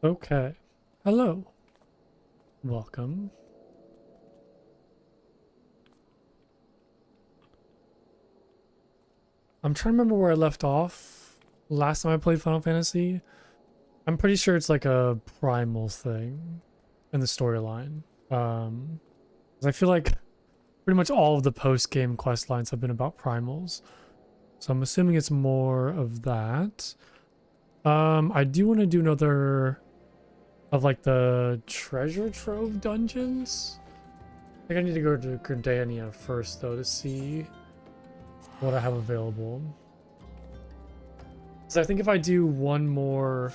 Okay. Hello. Welcome. I'm trying to remember where I left off last time I played Final Fantasy. I'm pretty sure it's like a primal thing in the storyline. 'Cause I feel like pretty much all of the post-game quest lines have been about primals. So I'm assuming it's more of that. I do want to do another of like the treasure trove dungeons. I think I need to go to Gridania first though to see what I have available. So I think if I do one more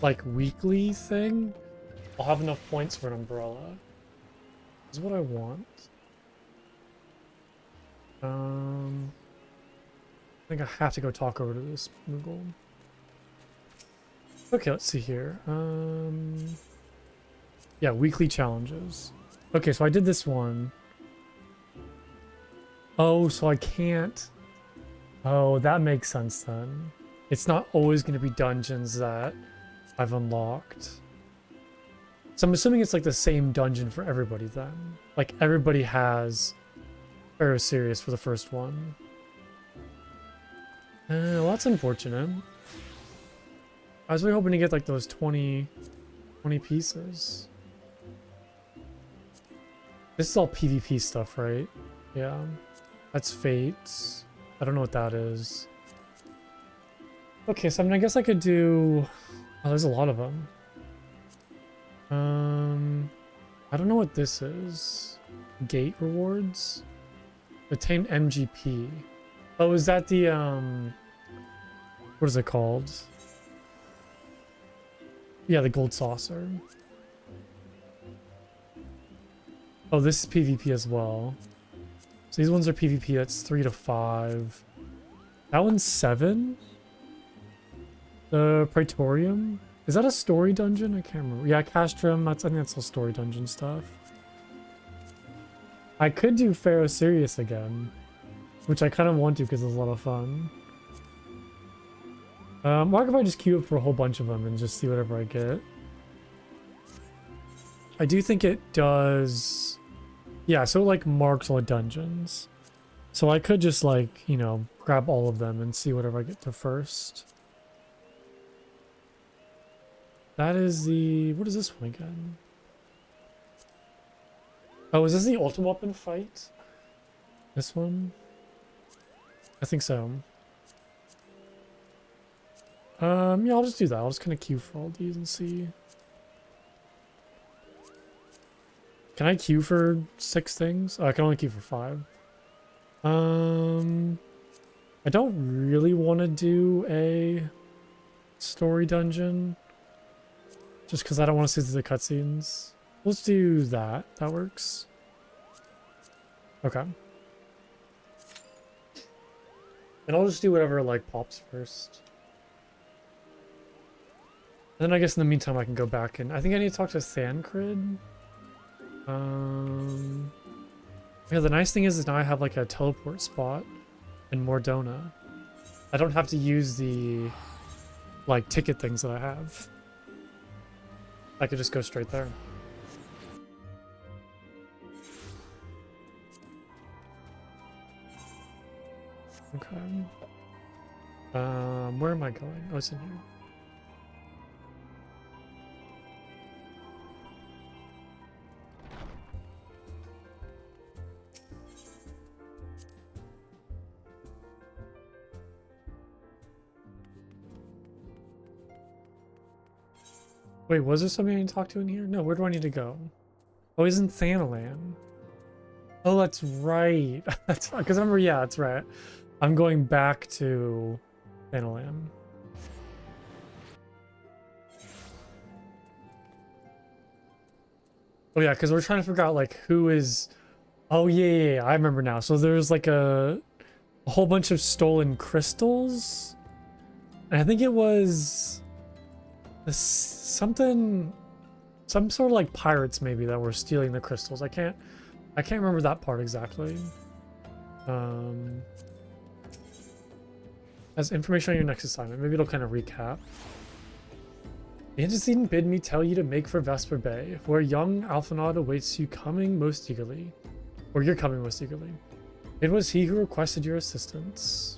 like weekly thing, I'll have enough points for an umbrella. Is what I want. I think I have to go talk over to this Moogle. Okay, let's see here. Yeah, weekly challenges. Okay, so I did this one. Oh, so I can't. Oh, that makes sense then. It's not always going to be dungeons that I've unlocked. So I'm assuming it's like the same dungeon for everybody then. Like everybody has Pharaoh Sirius for the first one. Well, that's unfortunate. I was really hoping to get like those 20 pieces. This is all PvP stuff, right? Yeah. That's Fates. I don't know what that is. Okay, so I mean, I guess I could do... Oh, there's a lot of them. I don't know what this is. Gate rewards? Attain MGP. Oh, is that the, what is it called? Yeah, the gold saucer. Oh, this is PvP as well. So these ones are PvP, that's 3 to 5. That one's 7? The Praetorium? Is that a story dungeon? I can't remember. Yeah, Castrum, I think that's all story dungeon stuff. I could do Pharaoh Sirius again, which I kind of want to because it's a lot of fun. Or if I just queue up for a whole bunch of them and just see whatever I get. I do think it does... Yeah, so it like marks all the dungeons. So I could just like, you know, grab all of them and see whatever I get to first. That is the... What is this one again? Oh, is this the ultimate weapon fight? This one? I think so. Yeah, I'll just do that. I'll just kind of queue for all these and see. Can I queue for 6 things? Oh, I can only queue for 5. I don't really want to do a story dungeon. Just because I don't want to see through the cutscenes. Let's do that. That works. Okay. And I'll just do whatever, like, pops first. And then I guess in the meantime I can go back and... I think I need to talk to Thancred. Yeah, the nice thing is now I have, like, a teleport spot in Mordona. I don't have to use the, like, ticket things that I have. I could just go straight there. Okay. Where am I going? Oh, it's in here. Wait, was there somebody I need to talk to in here? No, where do I need to go? Oh, he's in Thanalan. Oh, that's right. That's because I remember, yeah, that's right. I'm going back to Thanalan. Oh yeah, because we're trying to figure out like who is... Oh yeah, I remember now. So there's like a whole bunch of stolen crystals. And I think it was something, some sort of like pirates maybe that were stealing the crystals. I can't remember that part exactly. As information on your next assignment, maybe it'll kind of recap. The antecedent bid me tell you to make for Vesper Bay, where young Alphinaud awaits you coming most eagerly. Or you're coming most eagerly. It was he who requested your assistance.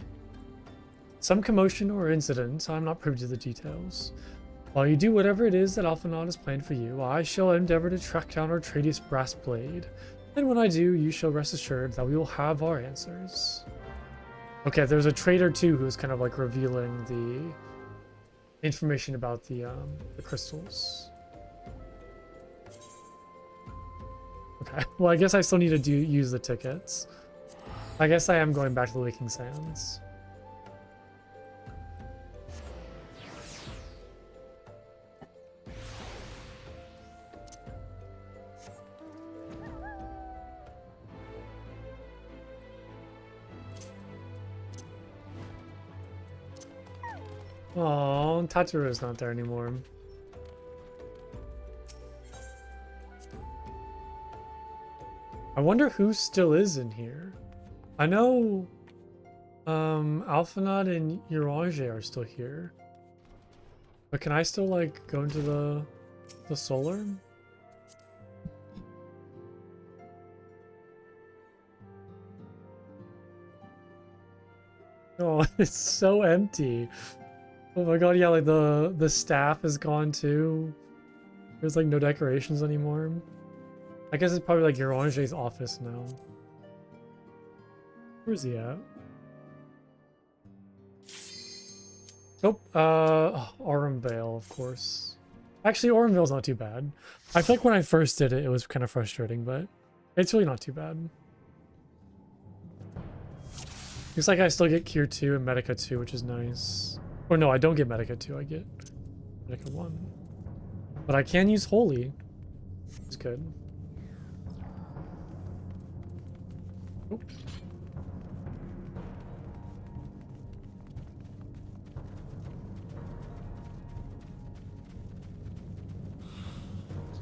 Some commotion or incident, I'm not privy to the details. While you do whatever it is that Alphinaud has planned for you, I shall endeavor to track down our Artradius brass blade. And when I do, you shall rest assured that we will have our answers. Okay, there's a traitor too who's kind of like revealing the information about the crystals. Okay, well I guess I still need to use the tickets. I guess I am going back to the Waking Sands. Oh, Tataru's not there anymore. I wonder who still is in here. I know Alphinaud and Urange are still here. But can I still like go into the solar? Oh, it's so empty. Oh my god, yeah, like the staff is gone too. There's like no decorations anymore. I guess it's probably like Urange's office now. Where's he at? Oh, Autumnvale, of course. Actually, Autumnvale's not too bad. I feel like when I first did it, it was kind of frustrating, but it's really not too bad. Looks like I still get Cure 2 and Medica 2, which is nice. Or no, I don't get Medica 2, I get Medica 1. But I can use Holy. It's good. Oh.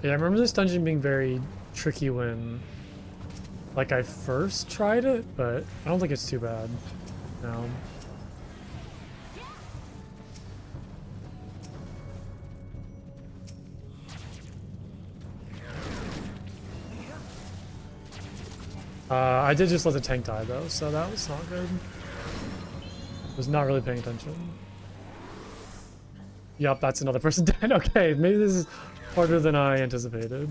Yeah, I remember this dungeon being very tricky when like I first tried it, but I don't think it's too bad now. I did just let the tank die though, so that was not good. Was not really paying attention. Yup, that's another person dead. Okay, maybe this is harder than I anticipated.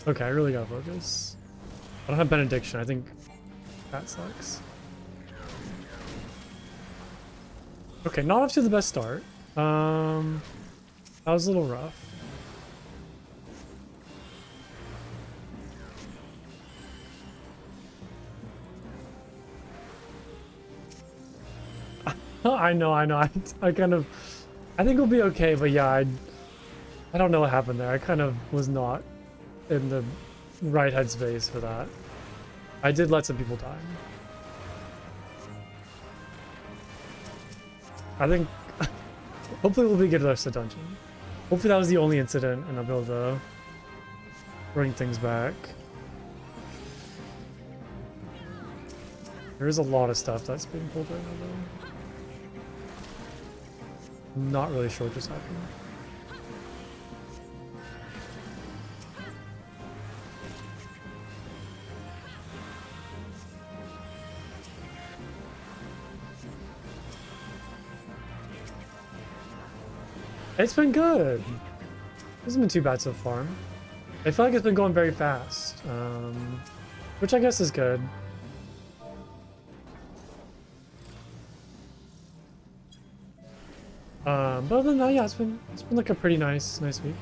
Okay, I really gotta focus. I don't have Benediction, I think that sucks. Okay, not off to the best start. That was a little rough. I know. I kind of, I think we'll be okay, but yeah, I don't know what happened there. I kind of was not in the right headspace for that. I did let some people die. I think, hopefully we'll be good at the rest of the dungeon. Hopefully that was the only incident and I'll be able to bring things back. There is a lot of stuff that's being pulled right now though. Not really sure what just happened. It's been good. It hasn't been too bad so far. I feel like it's been going very fast, which I guess is good. But other than that, yeah, it's been like a pretty nice week.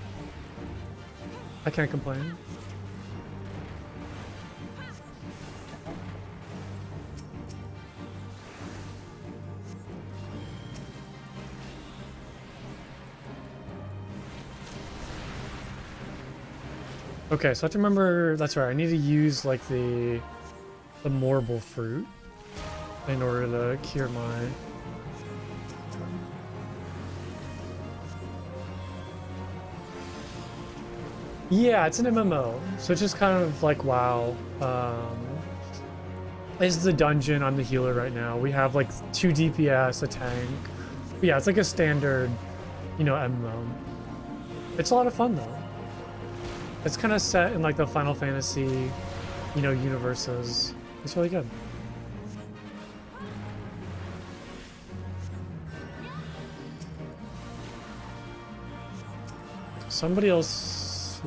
I can't complain. Okay, so I have to remember, that's right, I need to use like the Morble fruit in order to cure my... Yeah, it's an MMO, so it's just kind of like WoW. This is the dungeon, I'm the healer right now. We have like 2 DPS, a tank. But yeah, it's like a standard you know, M mode. It's a lot of fun though. It's kind of set in like the Final Fantasy, you know, universes. It's really good. Somebody else.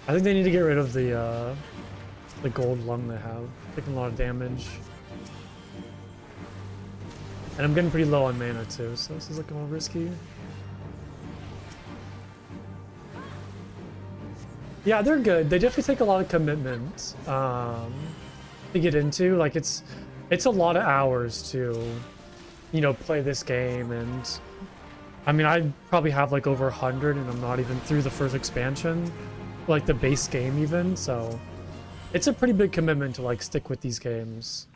I think they need to get rid of the gold lung they have. Taking a lot of damage. And I'm getting pretty low on mana too, so this is looking a little risky. Yeah, they're good. They definitely take a lot of commitment to get into. Like it's a lot of hours to, you know, play this game. And I mean, I probably have like over 100 and I'm not even through the first expansion, like the base game even. So it's a pretty big commitment to like stick with these games.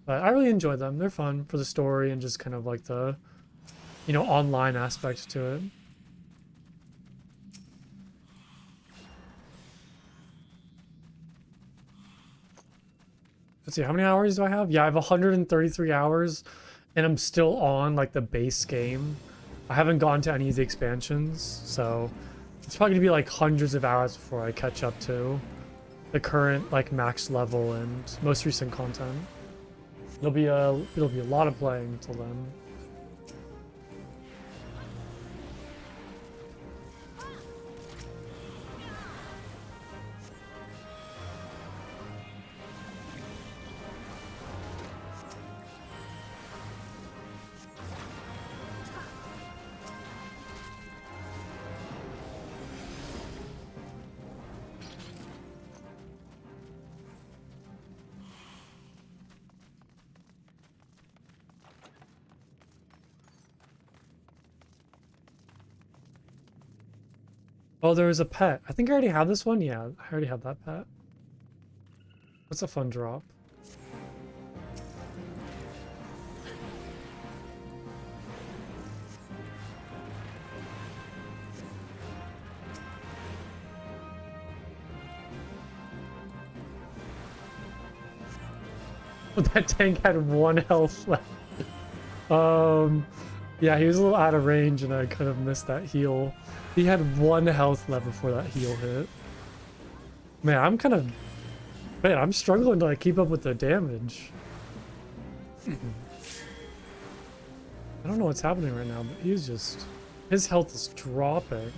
But I really enjoy them. They're fun for the story and just kind of like the, you know, online aspect to it. Let's see, how many hours do I have? Yeah, I have 133 hours and I'm still on like the base game. I haven't gone to any of the expansions, so it's probably gonna be like hundreds of hours before I catch up to the current like max level and most recent content. It'll be a lot of playing till then. Oh, there was a pet. I think I already have this one. Yeah, I already have that pet. That's a fun drop. That tank had 1 health left. Yeah, he was a little out of range and I could have missed that heal. He had 1 health left before that heal hit. Man, I'm struggling to like keep up with the damage. I don't know what's happening right now, but his health is dropping.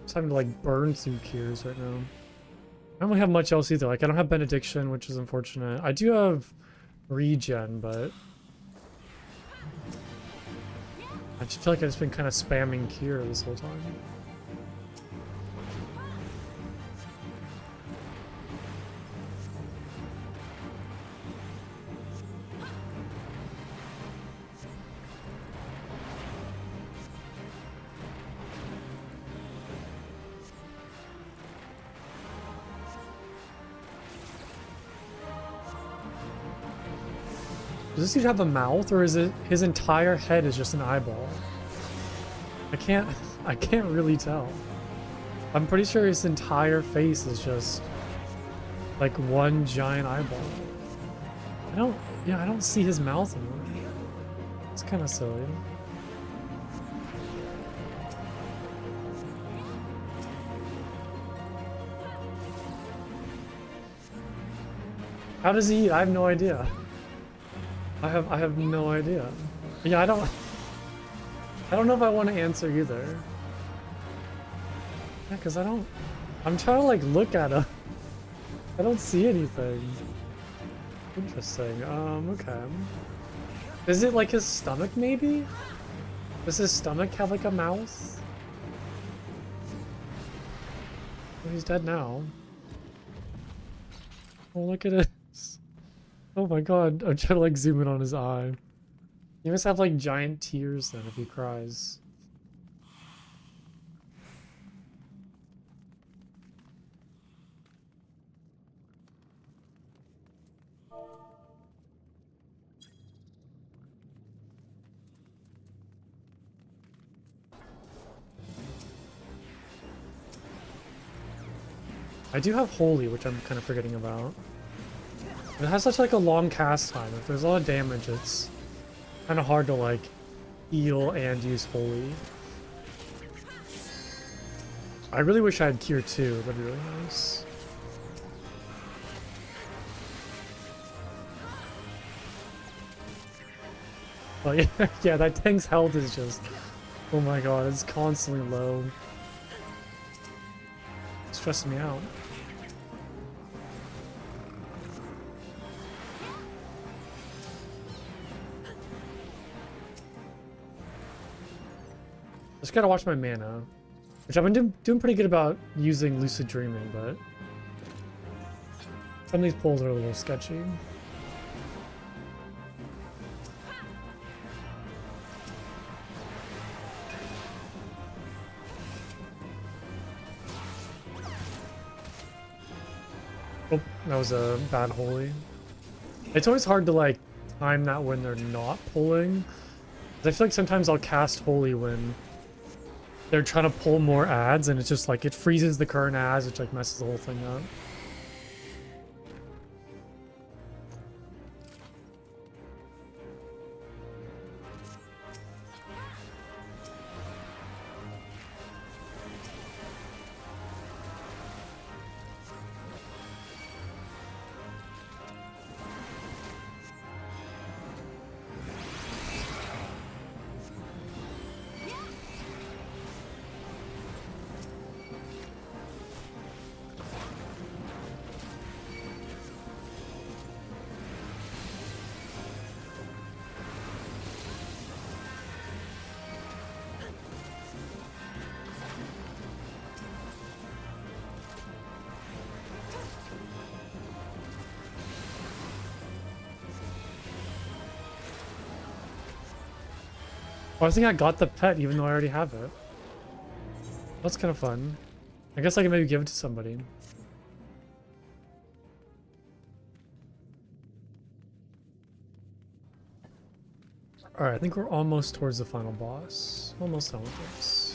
Just having to like burn through cures right now. I don't really have much else either. Like I don't have benediction, which is unfortunate. I do have regen, but I just feel like I've just been kind of spamming cure this whole time. Does this dude have a mouth, or is it his entire head is just an eyeball? I can't really tell. I'm pretty sure his entire face is just like one giant eyeball. I don't see his mouth anymore. It's kind of silly. How does he eat? I have no idea. I have no idea. Yeah, I don't know if I want to answer either. Yeah, because I'm trying to like look at him. I don't see anything. Interesting. Okay. Is it like his stomach maybe? Does his stomach have like a mouth? Oh, he's dead now. Oh, look at it. Oh my god, I'm trying to like zoom in on his eye. He must have like giant tears then if he cries. I do have Holy, which I'm kind of forgetting about. It has such like a long cast time. If there's a lot of damage, it's kind of hard to like heal and use holy. I really wish I had cure too. That'd be really nice. Oh yeah, yeah, that tank's health is just, oh my god, it's constantly low. It's stressing me out. Just gotta watch my mana, which I've been doing pretty good about using lucid dreaming, but some of these pulls are a little sketchy. Oh, that was a bad holy. It's always hard to like time that when they're not pulling. I feel like sometimes I'll cast holy when they're trying to pull more ads, and it's just like it freezes the current ads, which like messes the whole thing up. Oh, I think I got the pet even though I already have it. That's kind of fun. I guess I can maybe give it to somebody. Alright, I think we're almost towards the final boss. Almost done with this.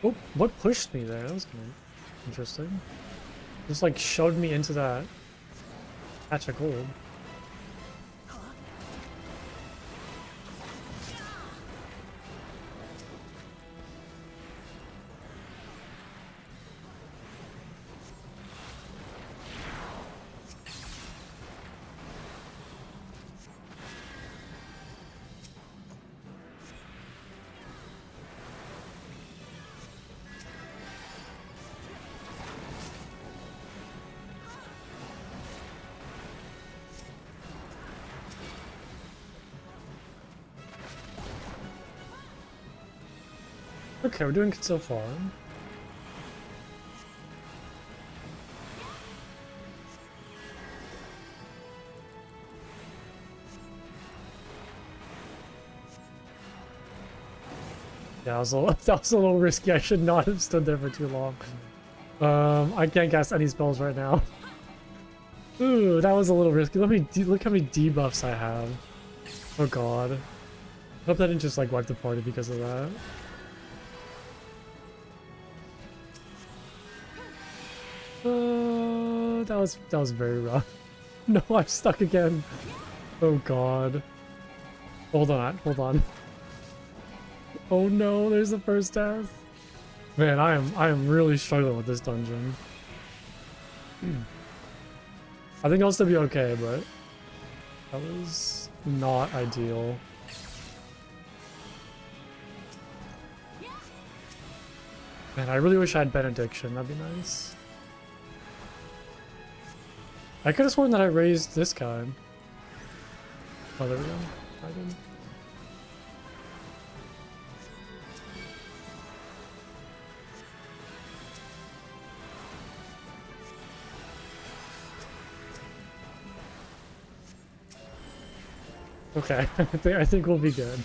Oh, what pushed me there? That was kind of interesting. Just like shoved me into that patch of gold. Okay, we're doing good so far. Yeah, that was a little risky. I should not have stood there for too long. I can't cast any spells right now. Ooh, that was a little risky. Look how many debuffs I have. Oh god. I hope that didn't just like wipe the party because of that. That was very rough. No, I'm stuck again. Oh god. Hold on. Oh no, there's the first death. Man, I am really struggling with this dungeon. I think I'll still be okay, but that was not ideal. Man, I really wish I had Benediction. That'd be nice. I could have sworn that I raised this guy. Oh, there we go. I did. Okay, I think we'll be good.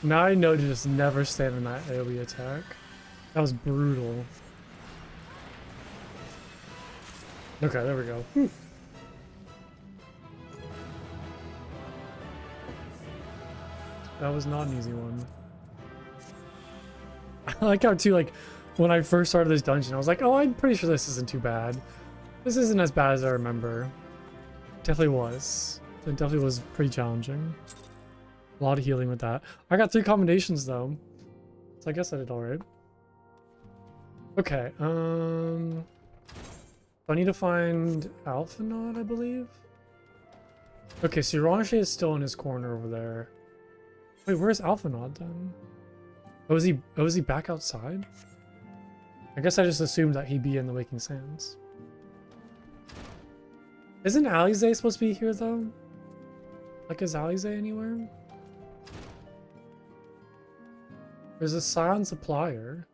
Now I know to just never stand in that AoE attack. That was brutal. Okay, there we go. Whew. That was not an easy one. I like how too, like, when I first started this dungeon, I was like, oh, I'm pretty sure this isn't too bad. This isn't as bad as I remember. Definitely was. It definitely was pretty challenging. A lot of healing with that. I got 3 combinations though. So I guess I did alright. Okay, I need to find Alpha Nod, I believe. Okay, so Uranche is still in his corner over there. Wait, where's Alpha Nod then? Oh, is he back outside? I guess I just assumed that he'd be in the Waking Sands. Isn't Alize supposed to be here though? Like, is Alize anywhere? There's a Scion Supplier.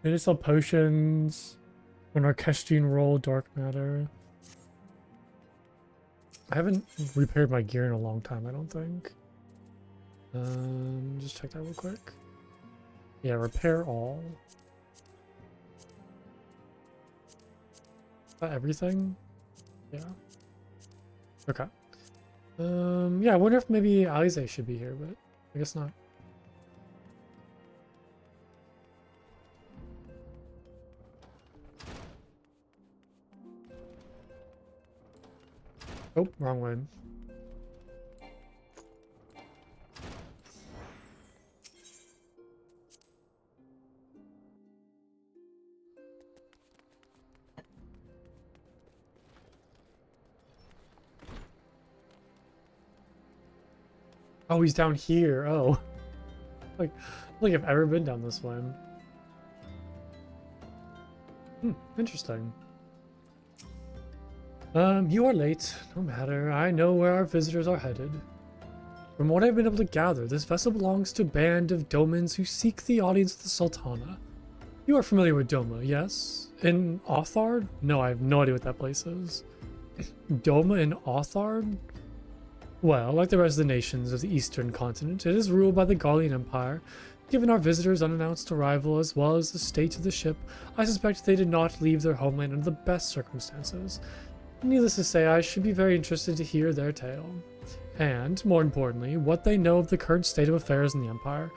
They just sell potions, an Orchestrion roll, dark matter. I haven't repaired my gear in a long time, I don't think. Just check that real quick. Yeah, repair all. Is that everything? Yeah. Okay. Yeah, I wonder if maybe Alize should be here, but I guess not. Oh, wrong way. Oh, he's down here. Oh. Like, I don't think I've ever been down this way. Interesting. You are late. No matter. I know where our visitors are headed. From what I've been able to gather, this vessel belongs to a band of Domans who seek the audience of the Sultana. You are familiar with Doma, yes? In Othard? No, I have no idea what that place is. Doma in Othard? Well, like the rest of the nations of the eastern continent, it is ruled by the Garlean Empire. Given our visitors' unannounced arrival as well as the state of the ship, I suspect they did not leave their homeland under the best circumstances. Needless to say, I should be very interested to hear their tale. And, more importantly, what they know of the current state of affairs in the Empire.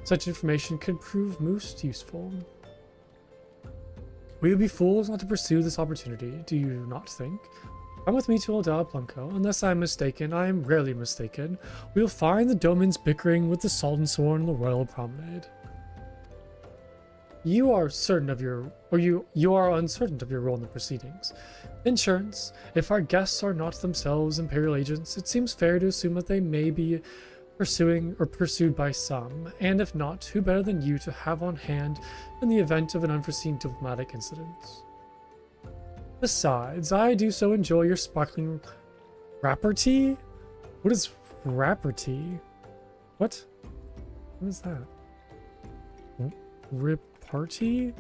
Such information could prove most useful. We would be fools not to pursue this opportunity, do you not think? Come with me to Aldea Blanco. Unless I am mistaken, I am rarely mistaken. We will find the Domans bickering with the Sultan Sworn on the Royal Promenade. You are certain of your, or you are uncertain of your role in the proceedings. Insurance. If our guests are not themselves Imperial agents, it seems fair to assume that they may be pursuing or pursued by some, and if not, who better than you to have on hand in the event of an unforeseen diplomatic incident? Besides, I do so enjoy your sparkling wrapper tea. What is wrapper tea? What? What is that? Repartee?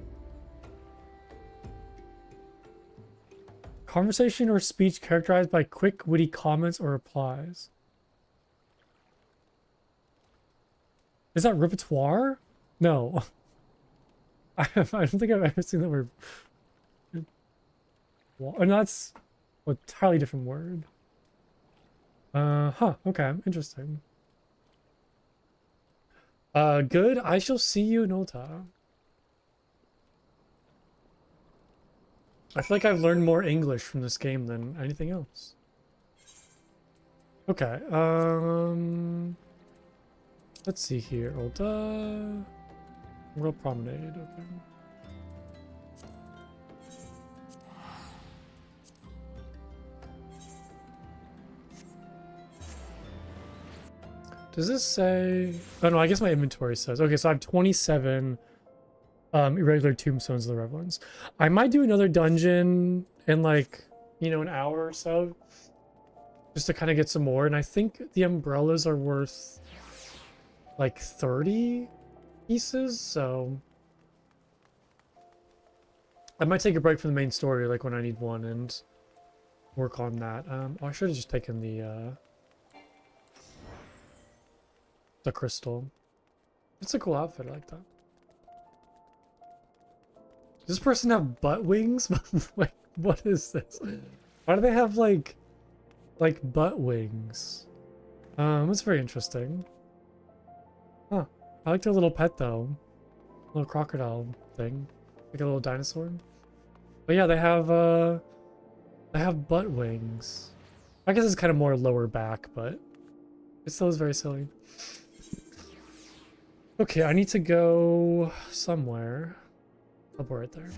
Conversation or speech characterized by quick, witty comments or replies. Is that repertoire? No. I don't think I've ever seen that word. And that's an entirely different word. Okay, interesting. Good. I shall see you in Ulta. I feel like I've learned more English from this game than anything else. Okay, let's see here. Ulta. Royal Promenade, okay. Does this say... Oh no, I guess my inventory says. Okay, so I have 27 irregular tombstones of the Revelings. I might do another dungeon in like, you know, an hour or so. Just to kind of get some more. And I think the umbrellas are worth like 30 pieces, so... I might take a break from the main story like when I need one and work on that. Oh, I should have just taken the crystal. It's a cool outfit. I like that. Does this person have butt wings? Like, what is this? Why do they have like butt wings? That's very interesting. Huh. I like their little pet though. Little crocodile thing. Like a little dinosaur. But yeah, they have butt wings. I guess it's kind of more lower back, but it still is very silly. Okay, I need to go somewhere. I'll put right there.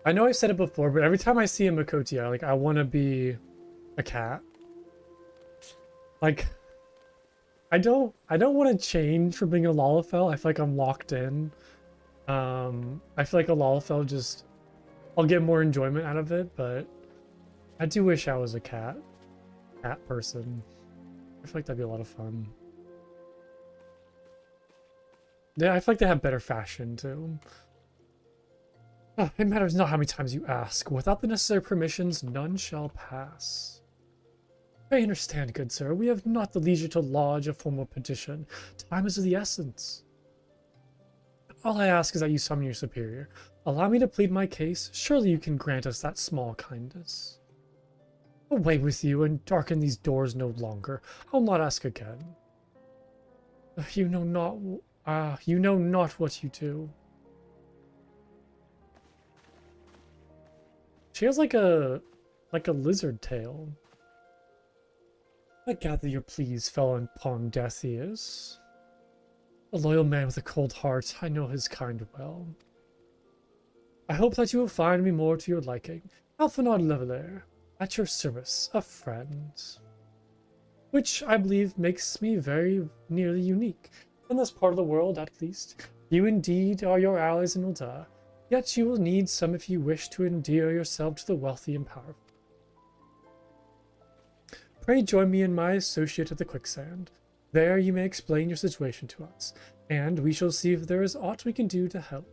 I know I've said it before, but every time I see a Makotia, like I want to be a cat. Like I don't want to change from being a Lalafell. I feel like I'm locked in. I feel like a Lalafell just I'll get more enjoyment out of it, but I do wish I was a cat person. I feel like that'd be a lot of fun. Yeah, I feel like they have better fashion too. Oh, it matters not how many times you ask. Without the necessary permissions, none shall pass. I understand, good sir. We have not the leisure to lodge a formal petition. Time is of the essence. All I ask is that you summon your superior. Allow me to plead my case. Surely you can grant us that small kindness. Away with you and darken these doors no longer. I'll not ask again. You know not what you do. She has like a lizard tail. I gather your pleas fell upon deaf ears. A loyal man with a cold heart, I know his kind well. I hope that you will find me more to your liking. Alphanod Leveler, at your service, a friend. Which I believe makes me very nearly unique. In this part of the world, at least. You indeed are your allies in Ulda. Yet you will need some if you wish to endear yourself to the wealthy and powerful. Pray join me and my associate at the quicksand. There you may explain your situation to us, and we shall see if there is aught we can do to help.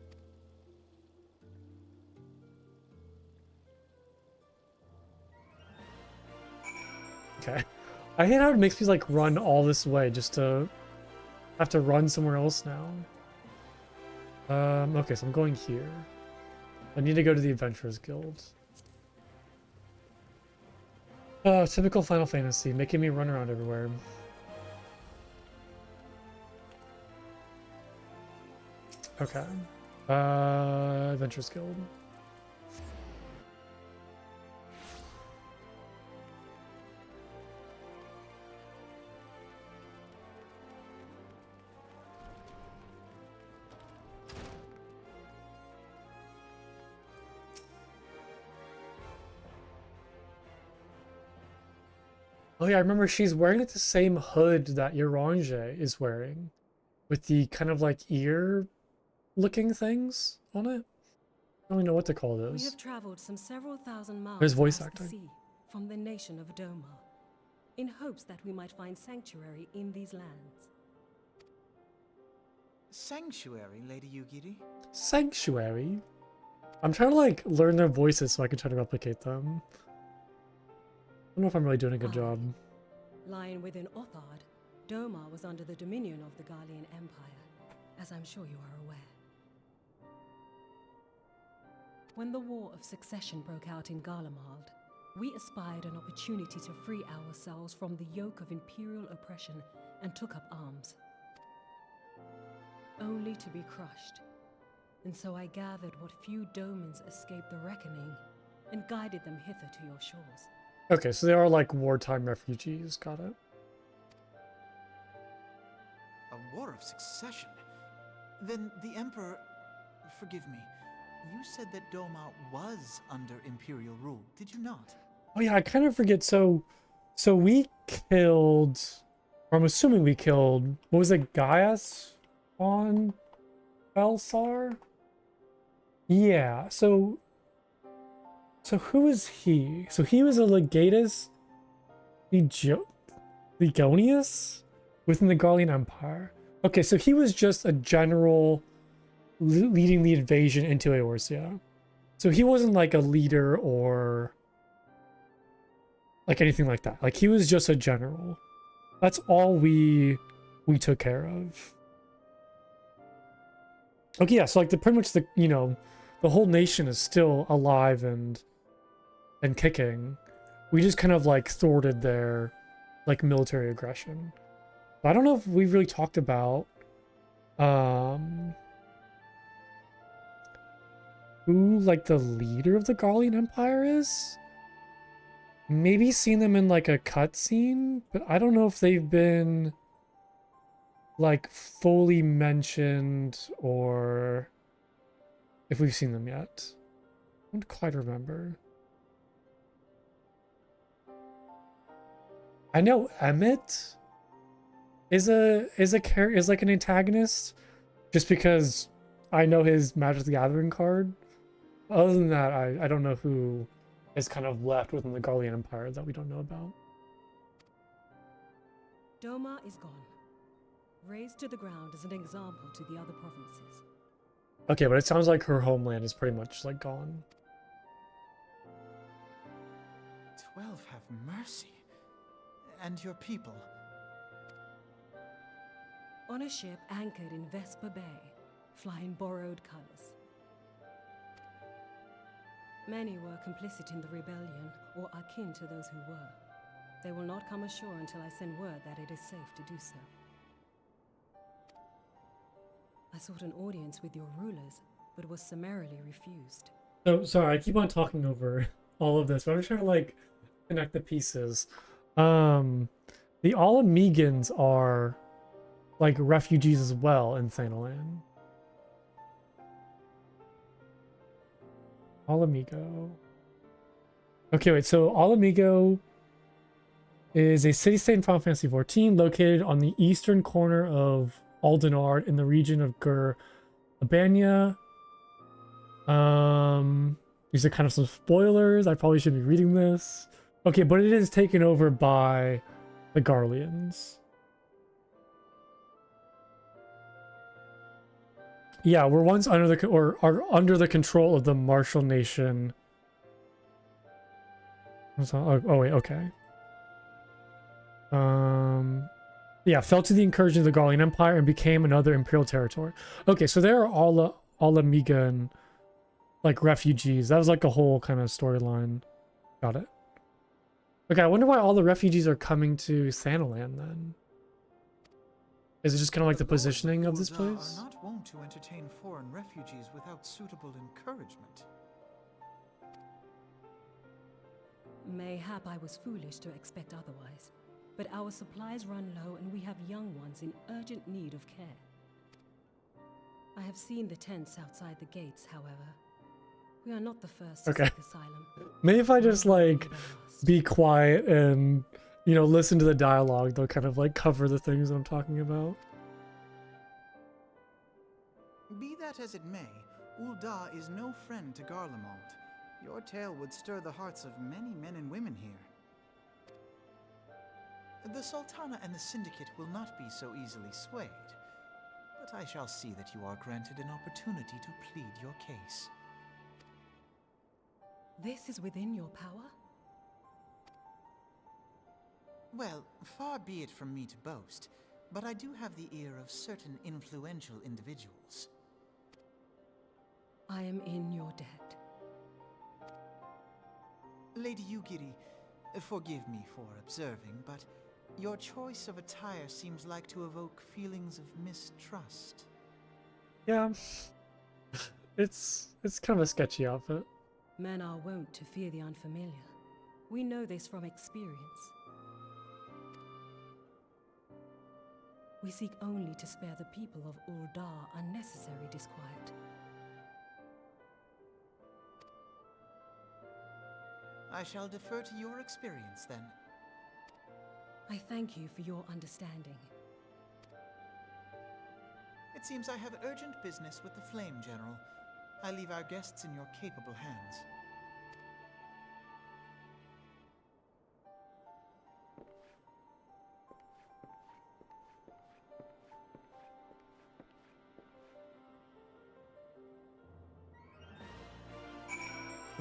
Okay. I hate how it makes me like run all this way just to have to run somewhere else now. Okay, so I'm going here. I need to go to the Adventurers Guild. Typical Final Fantasy, making me run around everywhere. Okay. Adventurers Guild. Oh yeah, I remember she's wearing like the same hood that Orange is wearing, with the kind of like ear-looking things on it. I don't really know what to call those. We have traveled some several thousand miles There's voice across the acting. sea from the nation of Doma, in hopes that we might find sanctuary in these lands. Sanctuary, Lady Yugiri? Sanctuary? I'm trying to like learn their voices so I can try to replicate them. I don't know if I'm really doing a good job. Lying within Othard, Doma was under the dominion of the Garlean Empire, as I'm sure you are aware. When the War of Succession broke out in Garlemald, we espied an opportunity to free ourselves from the yoke of imperial oppression and took up arms. Only to be crushed. And so I gathered what few Domans escaped the reckoning and guided them hither to your shores. Okay, so they are like wartime refugees. Got it. A war of succession? Then the Emperor... Forgive me. You said that Doma was under Imperial rule, did you not? Oh yeah, I kind of forget. So we killed, or I'm assuming we killed, what was it, Gaius on Belsar? Yeah, so who is he? So he was a legatus Legonius within the Garlean Empire. Okay, so he was just a general leading the invasion into Eorzea. So he wasn't like a leader or like anything like that. Like he was just a general. That's all we took care of. Okay, yeah, so like pretty much the, you know, the whole nation is still alive and kicking. We just kind of like thwarted their like military aggression. But I don't know if we've really talked about who like the leader of the Garlean Empire is. Maybe seen them in like a cutscene, but I don't know if they've been like fully mentioned or if we've seen them yet. I don't quite remember. I know Emmett is like an antagonist just because I know his Magic the Gathering card. Other than that, I don't know who is kind of left within the Garlean Empire that we don't know about. Doma is gone. Razed to the ground as an example to the other provinces. Okay, but it sounds like her homeland is pretty much like gone. 12 have mercy. And your people? On a ship anchored in Vesper Bay, flying borrowed colors. Many were complicit in the rebellion, or akin to those who were. They will not come ashore until I send word that it is safe to do so. I sought an audience with your rulers, but was summarily refused. So, sorry, I keep on talking over all of this, but I'm just trying to, like, connect the pieces. The Alamegans are, like, refugees as well in Thanalan. Alamigo. Okay, wait, so Alamigo is a city-state in Final Fantasy XIV located on the eastern corner of Aldenard in the region of Gur Abania. These are kind of some spoilers. I probably should be reading this. Okay, but it is taken over by the Garleans. Yeah, we're once under the or are under the control of the Martial Nation. Oh wait, okay. Yeah, fell to the incursion of the Garlean Empire and became another imperial territory. Okay, so there are all Alamigan like refugees. That was like a whole kind of storyline. Got it. Okay, I wonder why all the refugees are coming to Thanalan then. Is it just kind of like the positioning of this place? Are not wont to entertain foreign refugees without suitable encouragement. Mayhap I was foolish to expect otherwise, but our supplies run low and we have young ones in urgent need of care. I have seen the tents outside the gates, however. We are not the first to seek asylum. Maybe if I just like be quiet and, you know, listen to the dialogue, they'll kind of like cover the things I'm talking about. Be that as it may, Ul'dah is no friend to Garlemald. Your tale would stir the hearts of many men and women here. The Sultana and the Syndicate will not be so easily swayed, but I shall see that you are granted an opportunity to plead your case. This is within your power? Well, far be it from me to boast, but I do have the ear of certain influential individuals. I am in your debt. Lady Yugiri, forgive me for observing, but your choice of attire seems like to evoke feelings of mistrust. Yeah. It's kind of a sketchy outfit. Men are wont to fear the unfamiliar. We know this from experience. We seek only to spare the people of Ul'dah unnecessary disquiet. I shall defer to your experience, then. I thank you for your understanding. It seems I have urgent business with the Flame General. I leave our guests in your capable hands.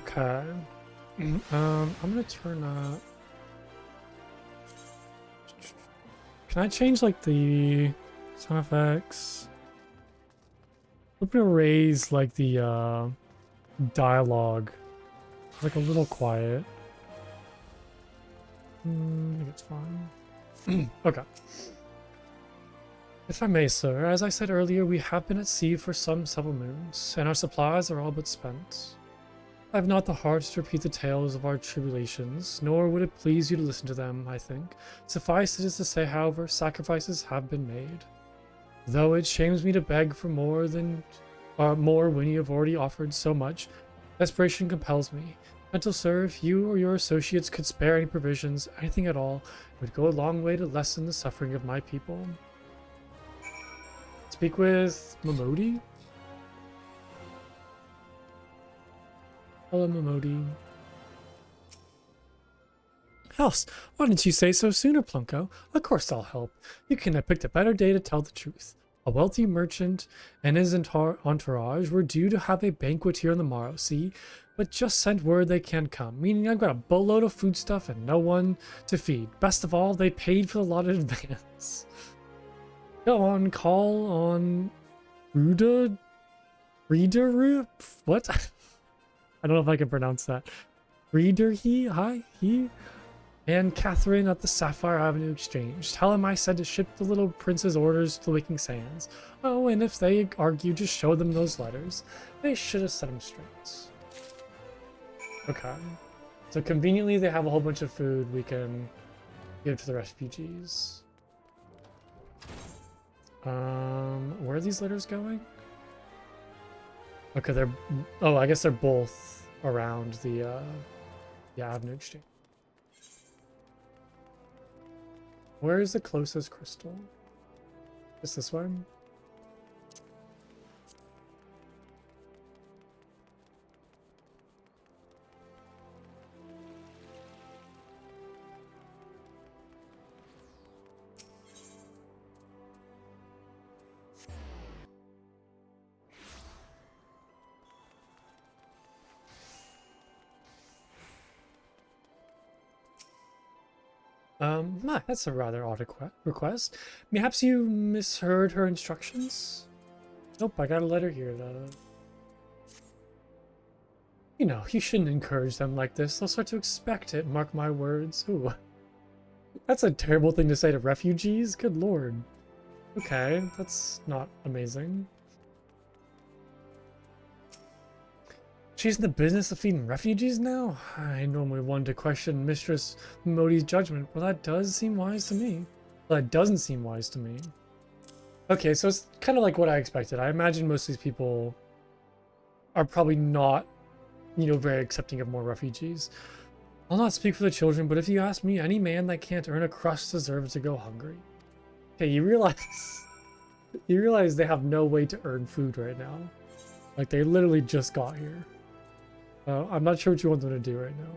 Okay. I'm gonna turn Can I change like the sound effects? I'm gonna raise like the dialogue like a little quiet. I think it's fine. Okay. If I may, sir, as I said earlier, we have been at sea for several moons, and our supplies are all but spent. I have not the heart to repeat the tales of our tribulations, nor would it please you to listen to them, I think. Suffice it is to say, however, sacrifices have been made. Though it shames me to beg for more when you have already offered so much, desperation compels me. Gentle sir, if you or your associates could spare any provisions, anything at all, it would go a long way to lessen the suffering of my people. Speak with Momodi? Hello, Momodi. Else, why didn't you say so sooner, Plunko? Of course I'll help. You couldn't have picked a better day to tell the truth. A wealthy merchant and his entourage were due to have a banquet here on the morrow, see? But just sent word they can't come, meaning I've got a boatload of foodstuff and no one to feed. Best of all, they paid for the lot in advance. Go on, call on Reader? What? I don't know if I can pronounce that. He? And Catherine at the Sapphire Avenue Exchange. Tell him I said to ship the little prince's orders to the Waking Sands. Oh, and if they argue, just show them those letters. They should have set them straight. Okay. So conveniently, they have a whole bunch of food we can give to the refugees. Where are these letters going? Okay, they're... Oh, I guess they're both around the Avenue Exchange. Where is the closest crystal? Is this one? That's a rather odd request. Perhaps you misheard her instructions? Nope, I got a letter here though. You know, you shouldn't encourage them like this. They'll start to expect it, mark my words. Ooh. That's a terrible thing to say to refugees? Good lord. Okay, that's not amazing. She's in the business of feeding refugees now? I normally want to question Mistress Modi's judgment, but that does seem wise to me. Well, that doesn't seem wise to me. Okay, so it's kind of like what I expected. I imagine most of these people are probably not, you know, very accepting of more refugees. I'll not speak for the children, but if you ask me, any man that can't earn a crust deserves to go hungry. Okay, you realize they have no way to earn food right now. Like, they literally just got here. I'm not sure what you want them to do right now.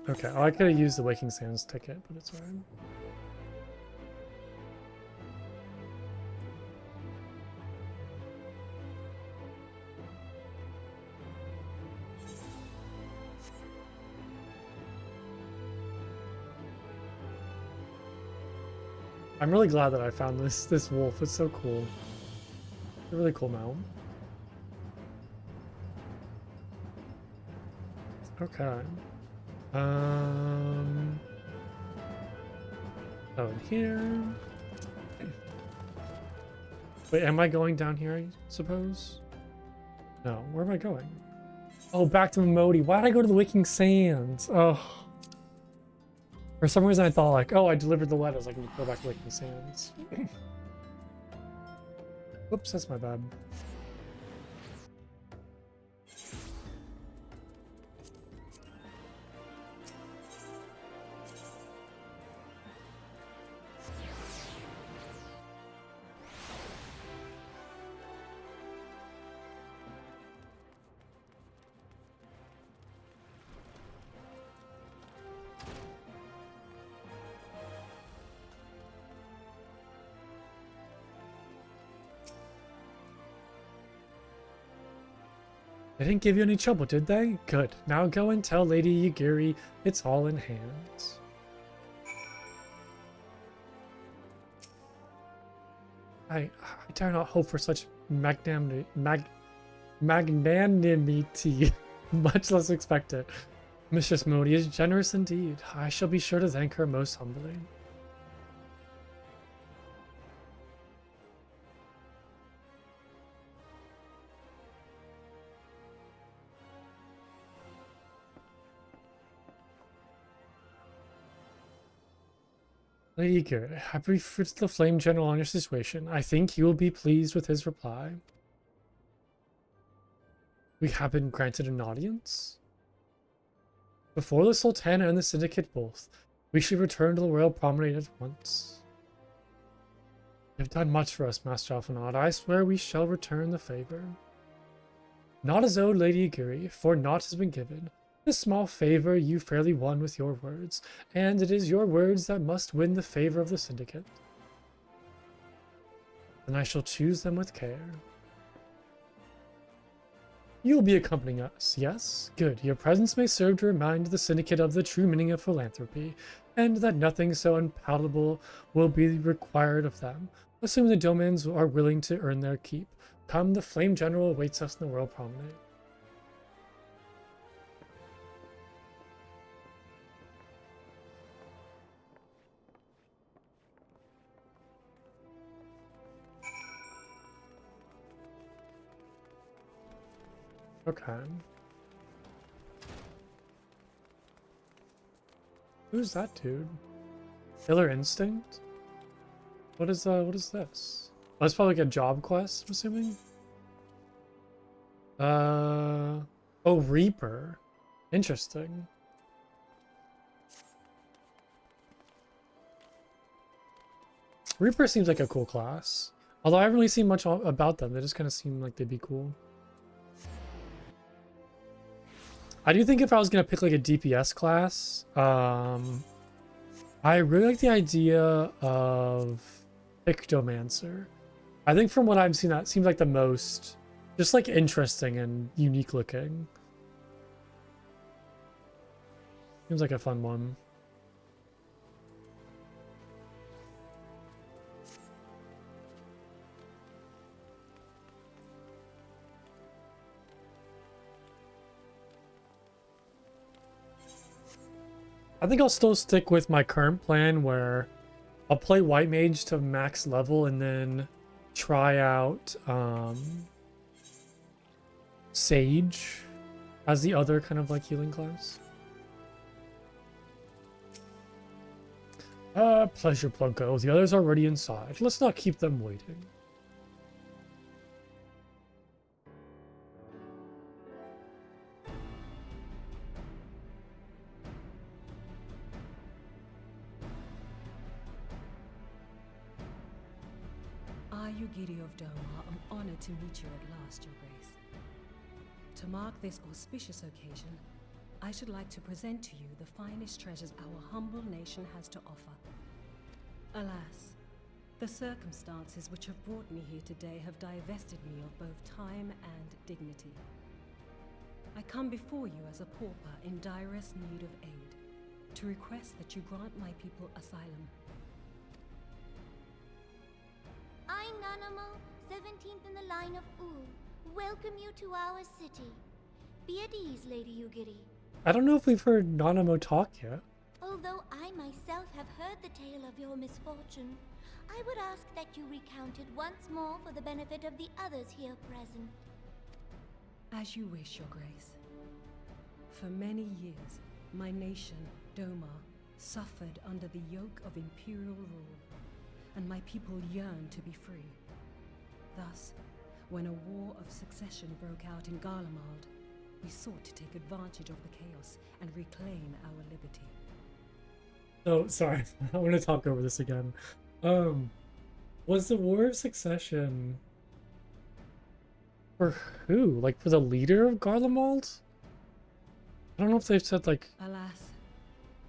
Okay, oh, I could have used the Waking Sands ticket, but it's alright. I'm really glad that I found this wolf. It's so cool. It's a really cool mount. Okay. Oh, here. Wait, am I going down here, I suppose? No, where am I going? Oh, back to Modi. Why did I go to the Waking Sands? Oh. For some reason I thought like, oh, I delivered the letters. I can go back to Waking Sands. Whoops, that's my bad. They didn't give you any trouble, did they? Good. Now go and tell Lady Yagiri it's all in hand. I dare not hope for such magnanimity, much less expect it. Mistress Modi is generous indeed. I shall be sure to thank her most humbly. Lady Garrett, I briefed the Flame General on your situation. I think you will be pleased with his reply. We have been granted an audience? Before the Sultana and the Syndicate both, we should return to the Royal Promenade at once. You have done much for us, Master Alphanod. I swear we shall return the favor. Not as owed, Lady Aguri, for naught has been given. This small favor you fairly won with your words, and it is your words that must win the favor of the Syndicate. Then I shall choose them with care. You will be accompanying us, yes? Good. Your presence may serve to remind the Syndicate of the true meaning of philanthropy, and that nothing so unpalatable will be required of them, assuming the Domans are willing to earn their keep. Come, the Flame General awaits us in the Royal Promenade. Okay. Who's that dude? Killer Instinct? What is this? Oh, it's probably like a job quest, I'm assuming? Oh, Reaper. Interesting. Reaper seems like a cool class. Although I haven't really seen much about them, they just kind of seem like they'd be cool. I do think if I was going to pick like a DPS class, I really like the idea of Ictomancer. I think from what I've seen, that seems like the most just like interesting and unique looking. Seems like a fun one. I think I'll still stick with my current plan where I'll play White Mage to max level and then try out Sage as the other kind of like healing class. Pleasure, Plunko. The others are already inside. Let's not keep them waiting. Yugiri of Doma, I'm honored to meet you at last, Your Grace. To mark this auspicious occasion, I should like to present to you the finest treasures our humble nation has to offer. Alas, the circumstances which have brought me here today have divested me of both time and dignity. I come before you as a pauper in direst need of aid, to request that you grant my people asylum. I, Nanamo, 17th in the line of Ul, welcome you to our city. Be at ease, Lady Yugiri. I don't know if we've heard Nanamo talk yet. Although I myself have heard the tale of your misfortune, I would ask that you recount it once more for the benefit of the others here present. As you wish, Your Grace. For many years, my nation, Doma, suffered under the yoke of imperial rule, and my people yearned to be free. Thus, when a war of succession broke out in Garlemald, we sought to take advantage of the chaos and reclaim our liberty. Oh, sorry. I want to talk over this again. Was the War of Succession for who? Like for the leader of Garlemald? I don't know if they've said like... Alas,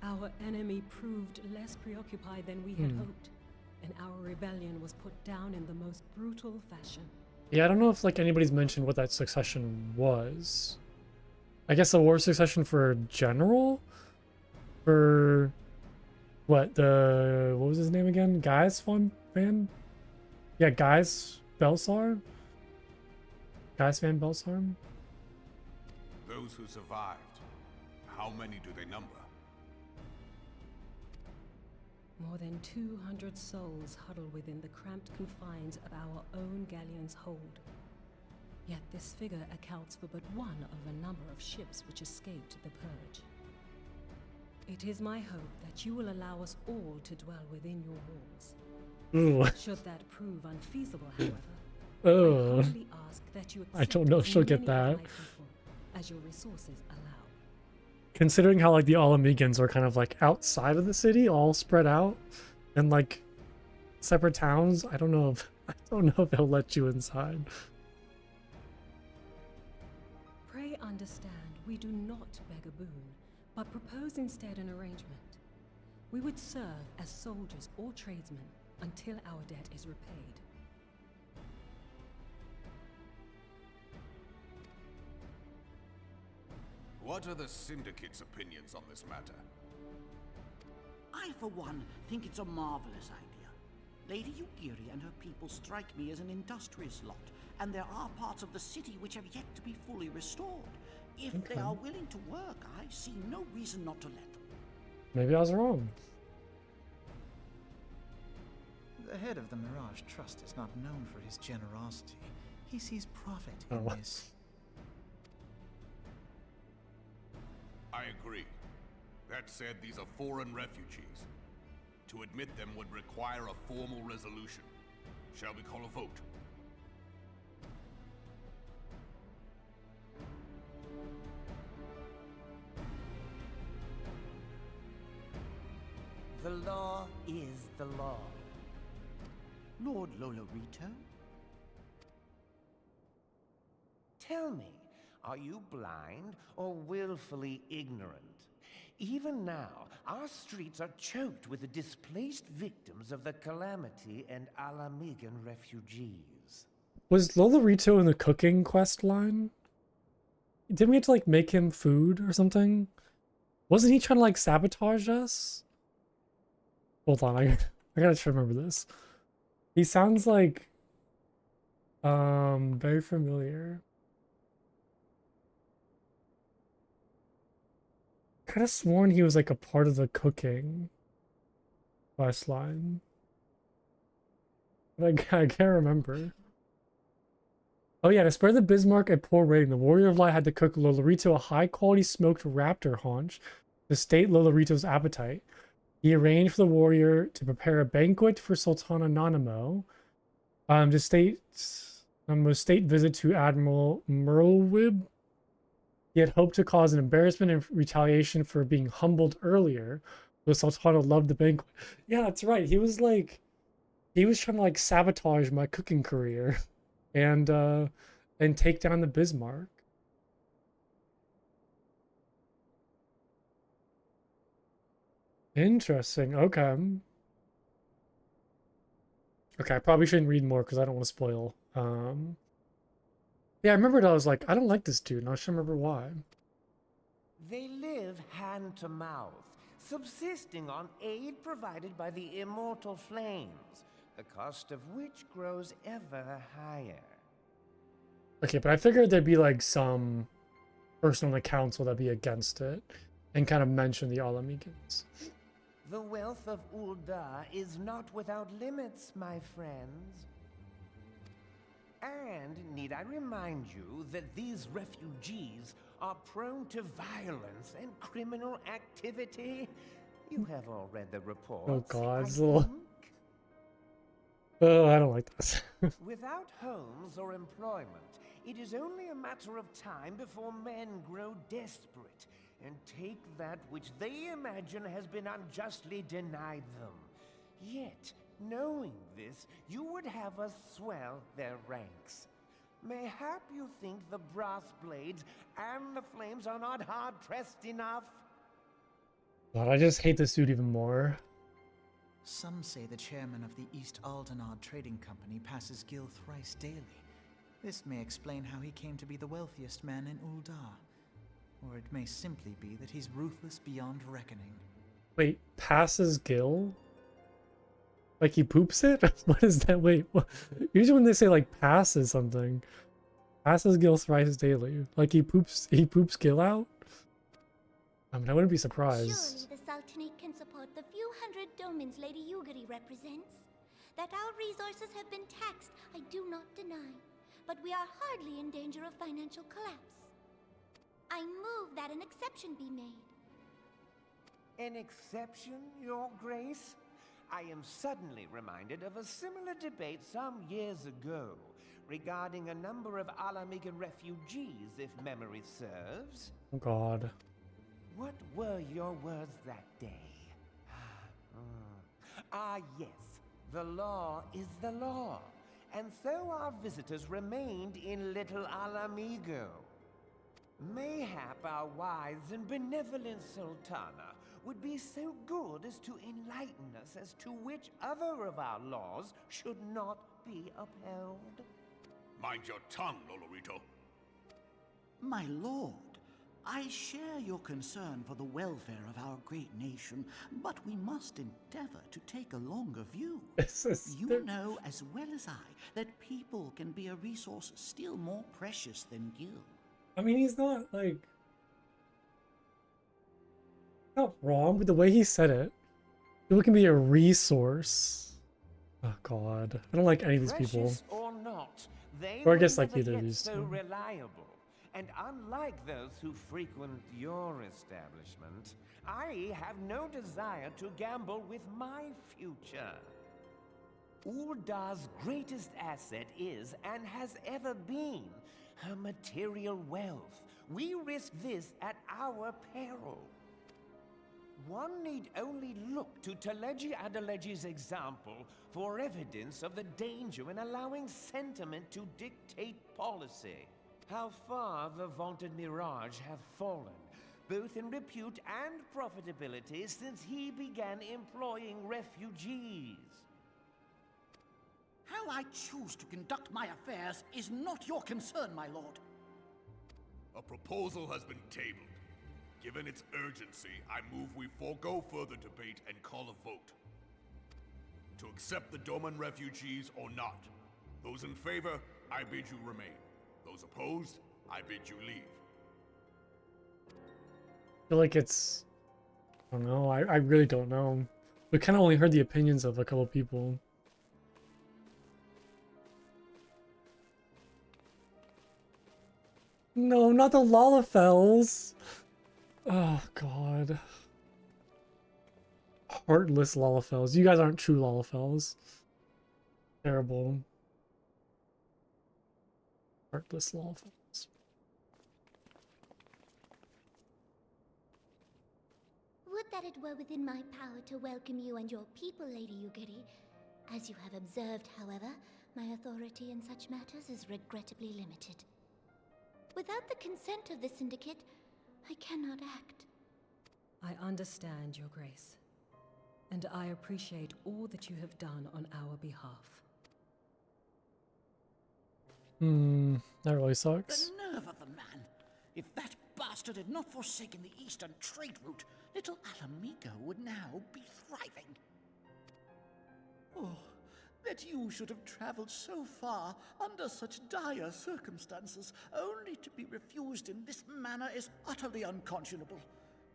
our enemy proved less preoccupied than we had hoped, and our rebellion was put down in the most brutal fashion. Yeah, I don't know if like anybody's mentioned what that succession was. I guess the war succession for general? For what was his name again? Gaius von Van? Yeah, Gaius Belsar? Gaius Van Belsarm? Those who survived, how many do they number? More than 200 souls huddle within the cramped confines of our own galleon's hold. Yet this figure accounts for but one of a number of ships which escaped the purge. It is my hope that you will allow us all to dwell within your walls. Ooh. Should that prove unfeasible, however, Oh. I humbly ask that you I don't know if accept she'll as get many of that. my people as your resources allow. Considering how like the Alamegans are kind of like outside of the city, all spread out in like separate towns, I don't know if they'll let you inside. Pray understand, we do not beg a boon, but propose instead an arrangement. We would serve as soldiers or tradesmen until our debt is repaid. What are the Syndicate's opinions on this matter? I, for one, think it's a marvelous idea. Lady Yugiri and her people strike me as an industrious lot, and there are parts of the city which have yet to be fully restored. If they are willing to work, I see no reason not to let them. Maybe I was wrong. The head of the Mirage Trust is not known for his generosity. He sees profit in Oh. this. I agree. That said, these are foreign refugees. To admit them would require a formal resolution. Shall we call a vote? The law is the law. Lord Lolorito? Tell me, are you blind or willfully ignorant? Even now, our streets are choked with the displaced victims of the Calamity and Alamegan refugees. Was Lolorito in the cooking quest line? Didn't we have to like make him food or something? Wasn't he trying to like sabotage us? Hold on, I gotta try to remember this. He sounds like very familiar. Could have sworn he was like a part of the cooking quest line. But I can't remember. Oh yeah, to spare the Bismarck a poor rating, the Warrior of Light had to cook Lolorito a high-quality smoked raptor haunch to sate Lolorito's appetite. He arranged for the warrior to prepare a banquet for Sultana Nanamo. To state Nanamo's state visit to Admiral Merlwib. He had hoped to cause an embarrassment in retaliation for being humbled earlier. The Sultana loved the banquet. Yeah, that's right. He was trying to like sabotage my cooking career and take down the Bismarck. Interesting. Okay. Okay, I probably shouldn't read more because I don't want to spoil. Yeah, I remembered I was like, I don't like this dude, and I should remember why. They live hand to mouth, subsisting on aid provided by the immortal flames, the cost of which grows ever higher. Okay, but I figured there'd be like some person on the council that'd be against it and kind of mention the Alamegans. The wealth of Ul'dah is not without limits, my friends. And need I remind you that these refugees are prone to violence and criminal activity? You have all read the reports. Oh god, I it's a little... think. Oh, I don't like this. Without homes or employment, it is only a matter of time before men grow desperate and take that which they imagine has been unjustly denied them. Yet, knowing this, you would have us swell their ranks. Mayhap you think the brass blades and the flames are not hard-pressed enough? God, I just hate this dude even more. Some say the chairman of the East Aldenard Trading Company passes Gil thrice daily. This may explain how he came to be the wealthiest man in Uldar. Or it may simply be that he's ruthless beyond reckoning. Wait, passes Gil? Like he poops it? What is that? Wait, what? Usually when they say like passes something, passes Gil thrice daily. Like he poops Gil out? I mean, I wouldn't be surprised. Surely the Sultanate can support the few hundred domins Lady Yugiri represents. That our resources have been taxed, I do not deny. But we are hardly in danger of financial collapse. I move that an exception be made. An exception, Your Grace? I am suddenly reminded of a similar debate some years ago regarding a number of Alamigan refugees, if memory serves. Oh god. What were your words that day? Yes. The law is the law. And so our visitors remained in Little Alamigo. Mayhap our wise and benevolent Sultana would be so good as to enlighten us as to which other of our laws should not be upheld. Mind your tongue, Lolorito. My lord, I share your concern for the welfare of our great nation, but we must endeavor to take a longer view. You know as well as I that people can be a resource still more precious than gil. I mean, he's not like not wrong, but the way he said it, people can be a resource. Oh god, I don't like any of these people. Precious or not, they Or I will guess like never either of get these so two. reliable. And unlike those who frequent your establishment, I have no desire to gamble with my future. Uldar's greatest asset is, and has ever been, her material wealth. We risk this at our peril. One need only look to Teleji Adeleji's example for evidence of the danger in allowing sentiment to dictate policy. How far the vaunted Mirage have fallen, both in repute and profitability, since he began employing refugees. How I choose to conduct my affairs is not your concern, my lord. A proposal has been tabled. Given its urgency, I move we forego further debate and call a vote. To accept the Doman refugees or not. Those in favor, I bid you remain. Those opposed, I bid you leave. I feel like it's, I don't know, I really don't know. We kind of only heard the opinions of a couple people. No, not the Lalafels. Oh god. Heartless Lalafels. You guys aren't true Lalafels. Terrible. Heartless Lalafels. Would that it were within my power to welcome you and your people, Lady Yugiri. As you have observed, however, my authority in such matters is regrettably limited. Without the consent of the Syndicate, I cannot act. I understand, Your Grace. And I appreciate all that you have done on our behalf. That really The sucks. nerve of the man! If that bastard had not forsaken the eastern trade route, little Alamigo would now be thriving. Oh, that you should have traveled so far under such dire circumstances, only to be refused in this manner is utterly unconscionable.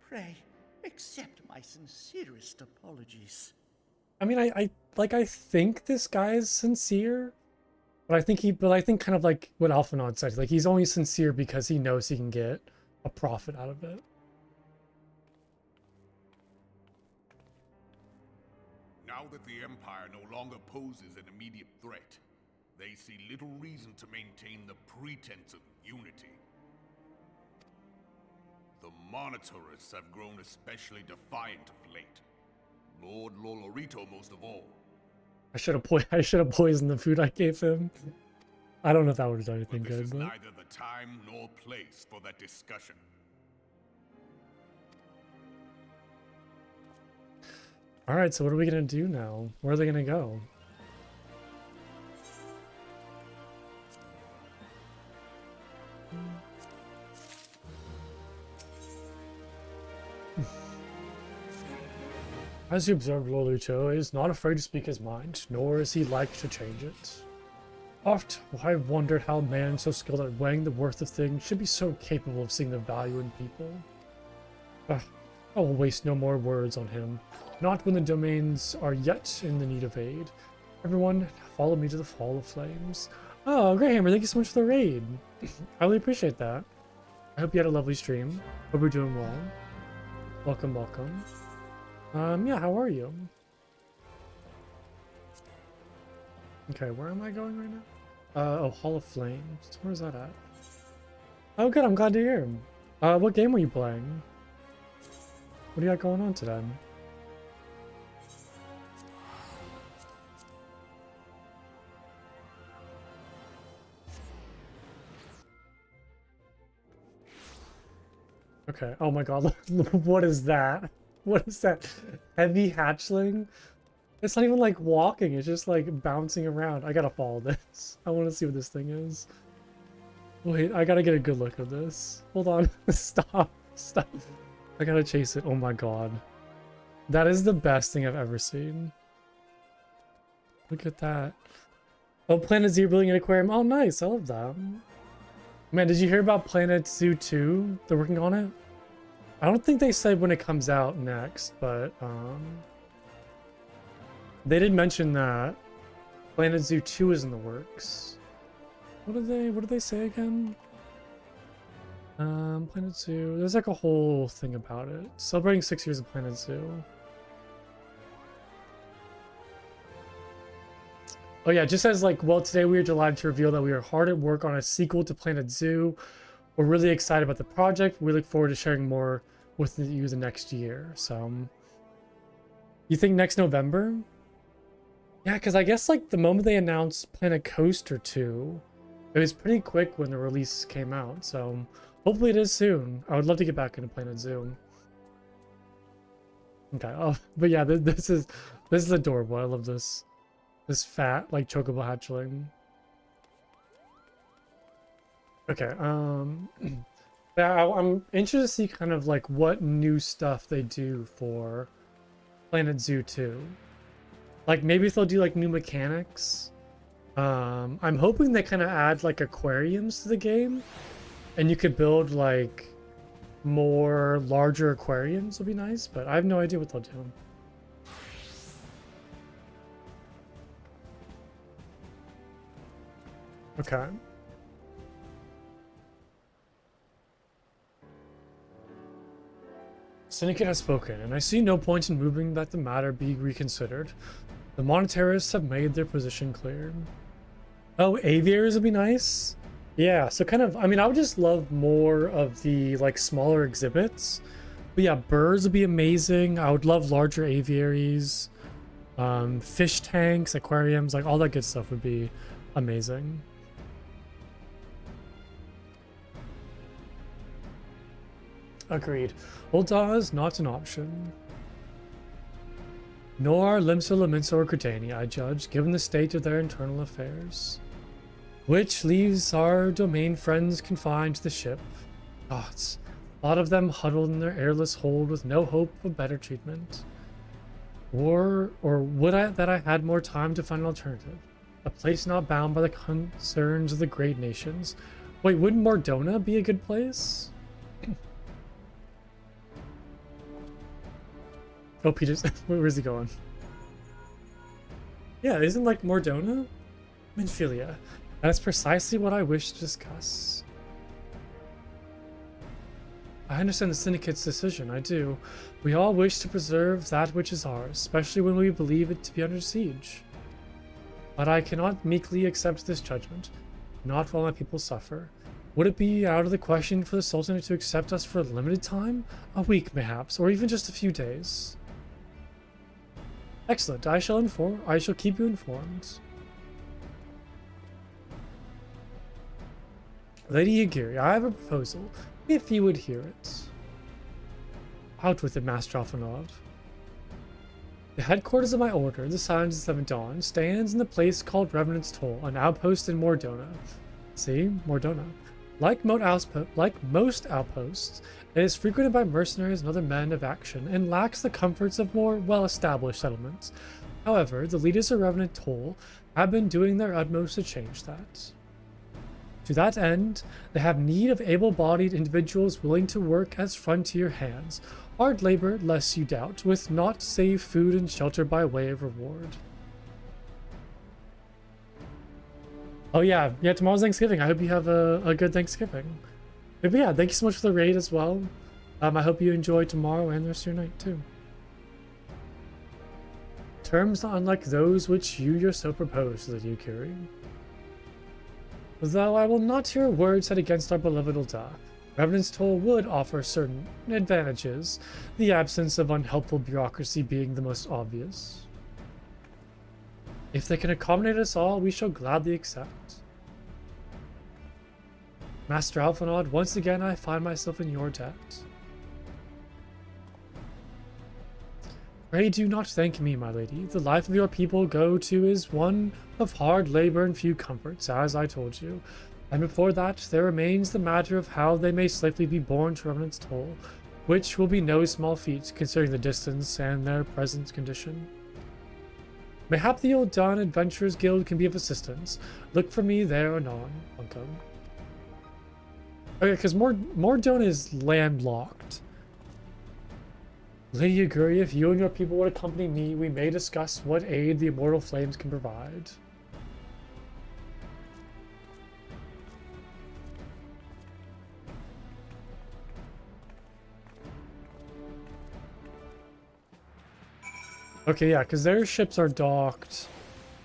Pray, accept my sincerest apologies. I mean, I think this guy is sincere, but I think kind of like what Alphanod said, like he's only sincere because he knows he can get a profit out of it. Now that the Empire no longer poses an immediate threat, they see little reason to maintain the pretense of unity. The Monitorists have grown especially defiant of late. Lord Lolorito most of all. I should have poisoned the food I gave him. I don't know if that would have done anything But this good, is but neither the time nor place for that discussion. all right. So what are we gonna do now? Where are they gonna go? As you observed, Lolucho is not afraid to speak his mind, nor is he like to change it. Oft I've wondered how a man so skilled at weighing the worth of things should be so capable of seeing the value in people. I will waste no more words on him, not when the domains are yet in the need of aid. Everyone, follow me to the Fall of Flames. Oh, great, Hammer, thank you so much for the raid. I really appreciate that. I hope you had a lovely stream. Hope you're doing well. Welcome, welcome. Yeah, how are you? Okay, where am I going right now? Oh, Hall of Flames. Where's that at? Oh, good, I'm glad to hear. What game were you playing? What do you got going on today? Okay, oh my god, what is that? What is that? Heavy hatchling? It's not even like walking, it's just like bouncing around. I gotta follow this. I want to see what this thing is. Wait, I gotta get a good look at this. Hold on. Stop. Stop. I gotta chase it. Oh my god. That is the best thing I've ever seen. Look at that. Oh, Planet Zoo building an aquarium. Oh, nice. I love that. Man, did you hear about Planet Zoo 2? They're working on it? I don't think they said when it comes out next, but they did mention that Planet Zoo 2 is in the works. What did they say again? Planet Zoo. There's like a whole thing about it. Celebrating 6 years of Planet Zoo. Oh yeah, it just says like, well, today we are delighted to reveal that we are hard at work on a sequel to Planet Zoo. We're really excited about the project. We look forward to sharing more with you the next year. So, you think next November? Yeah, because I guess like the moment they announced Planet Coaster 2, it was pretty quick when the release came out. So, hopefully it is soon. I would love to get back into Planet Zoo. Okay. Oh, but yeah, this is adorable. I love this. This fat, like, chocobo hatchling. Okay, yeah, I'm interested to see kind of, like, what new stuff they do for Planet Zoo 2. Like, maybe if they'll do, like, new mechanics. I'm hoping they kind of add, like, aquariums to the game. And you could build, like, more larger aquariums would be nice, but I have no idea what they'll do. Okay. Syndicate has spoken, and I see no point in moving that the matter be reconsidered. The monetarists have made their position clear. Oh, aviaries would be nice? Yeah, so kind of, I mean, I would just love more of the, like, smaller exhibits. But yeah, birds would be amazing. I would love larger aviaries. Fish tanks, aquariums, like, all that good stuff would be amazing. Agreed. Ulta is not an option. Nor are Limsa, Laminsa, or Cretania, I judge, given the state of their internal affairs. Which leaves our domain friends confined to the ship. Gods, a lot of them huddled in their airless hold with no hope of better treatment. Or would I that I had more time to find an alternative? A place not bound by the concerns of the great nations. Wait, wouldn't Mordona be a good place? Oh, Peter's. Where's he going? Yeah, isn't like Mordona? Minfilia. That is precisely what I wish to discuss. I understand the Syndicate's decision, I do. We all wish to preserve that which is ours, especially when we believe it to be under siege. But I cannot meekly accept this judgment, not while my people suffer. Would it be out of the question for the Sultanate to accept us for a limited time? A week, perhaps, or even just a few days. Excellent. I shall keep you informed. Lady Yagiri, I have a proposal, if you would hear it. Out with it, Master Alphanod. The headquarters of my order, the Silence of the Seventh Dawn, stands in the place called Revenant's Toll, an outpost in Mordona. See? Mordona. Like most outposts, it is frequented by mercenaries and other men of action, and lacks the comforts of more well-established settlements. However, the leaders of Revenant Toll have been doing their utmost to change that. To that end, they have need of able-bodied individuals willing to work as frontier hands, hard labor, less you doubt, with naught save food and shelter by way of reward. Oh yeah, tomorrow's Thanksgiving. I hope you have a good Thanksgiving. But yeah, thank you so much for the raid as well. I hope you enjoy tomorrow and the rest of your night too. Terms not unlike those which you yourself propose, the Yukiri. Though I will not hear words said against our beloved Ul'dah, Revenant's Toll would offer certain advantages, the absence of unhelpful bureaucracy being the most obvious. If they can accommodate us all, we shall gladly accept. Master Alphanod, once again I find myself in your debt. Pray do not thank me, my lady. The life of your people go to is one of hard labor and few comforts, as I told you. And before that, there remains the matter of how they may safely be borne to Revenant's Toll, which will be no small feat, considering the distance and their present condition. Mayhap the Ul'dah Adventurers Guild can be of assistance. Look for me there anon, Bunkum. Okay, because Mordona is landlocked. Lady Yuguri, if you and your people would accompany me, we may discuss what aid the Immortal Flames can provide. Okay, yeah, because their ships are docked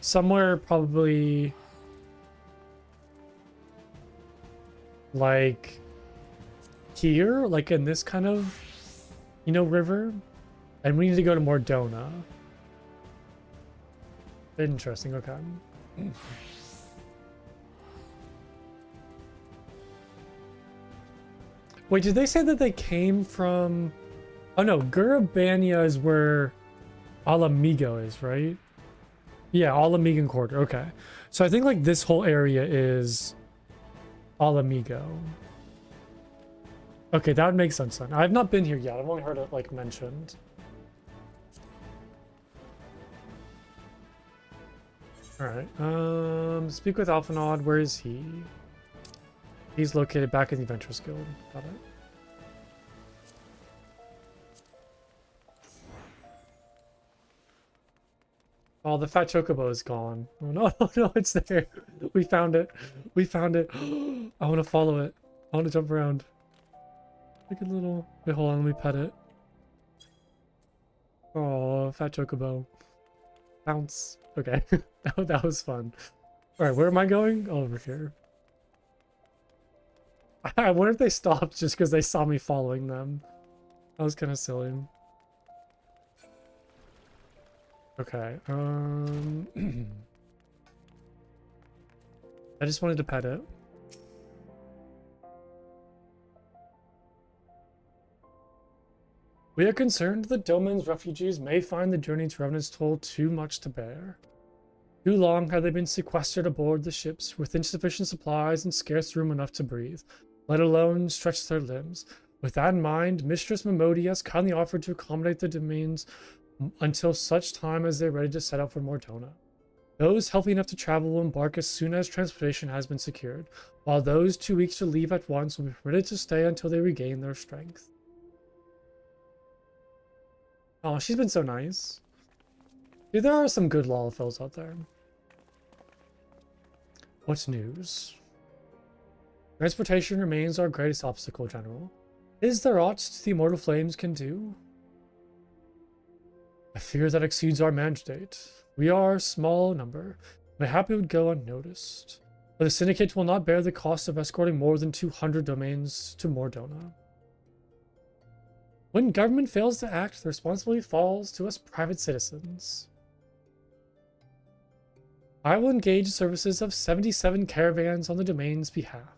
somewhere probably like here, like in this kind of, you know, river. And we need to go to Mordona. Interesting, okay. Wait, did they say that they came from... Oh no, Gurabania is where Alamigo is, right? Yeah, Alamigan Quarter, okay. So I think like this whole area is Alamigo. Okay, that would make sense then. I've not been here yet. I've only heard it like mentioned. Alright, speak with Alphanod. Where is he? He's located back in the Adventurers Guild. Got it. Oh, the fat chocobo is gone. Oh no, no, it's there. We found it. We found it. I want to follow it. I want to jump around. Look at little... Wait, hold on, let me pet it. Oh, fat chocobo. Bounce. Okay, that was fun. Alright, where am I going? Oh, over here. I wonder if they stopped just because they saw me following them. That was kind of silly. Okay, I just wanted to pet it. We are concerned that Doman's refugees may find the journey to Revenant's Toll too much to bear. Too long have they been sequestered aboard the ships with insufficient supplies and scarce room enough to breathe, let alone stretch their limbs. With that in mind, Mistress Momodi has kindly offered to accommodate the domains until such time as they're ready to set out for Mordona. Those healthy enough to travel will embark as soon as transportation has been secured, while those too weak to leave at once will be permitted to stay until they regain their strength. Oh, she's been so nice. Dude, there are some good Lalafels out there. What's news? Transportation remains our greatest obstacle, General. Is there aught the Immortal Flames can do? I fear that exceeds our mandate. We are a small number. Mayhap it would go unnoticed. But the Syndicate will not bear the cost of escorting more than 200 domains to Mordona. When government fails to act, the responsibility falls to us private citizens. I will engage the services of 77 caravans on the domain's behalf.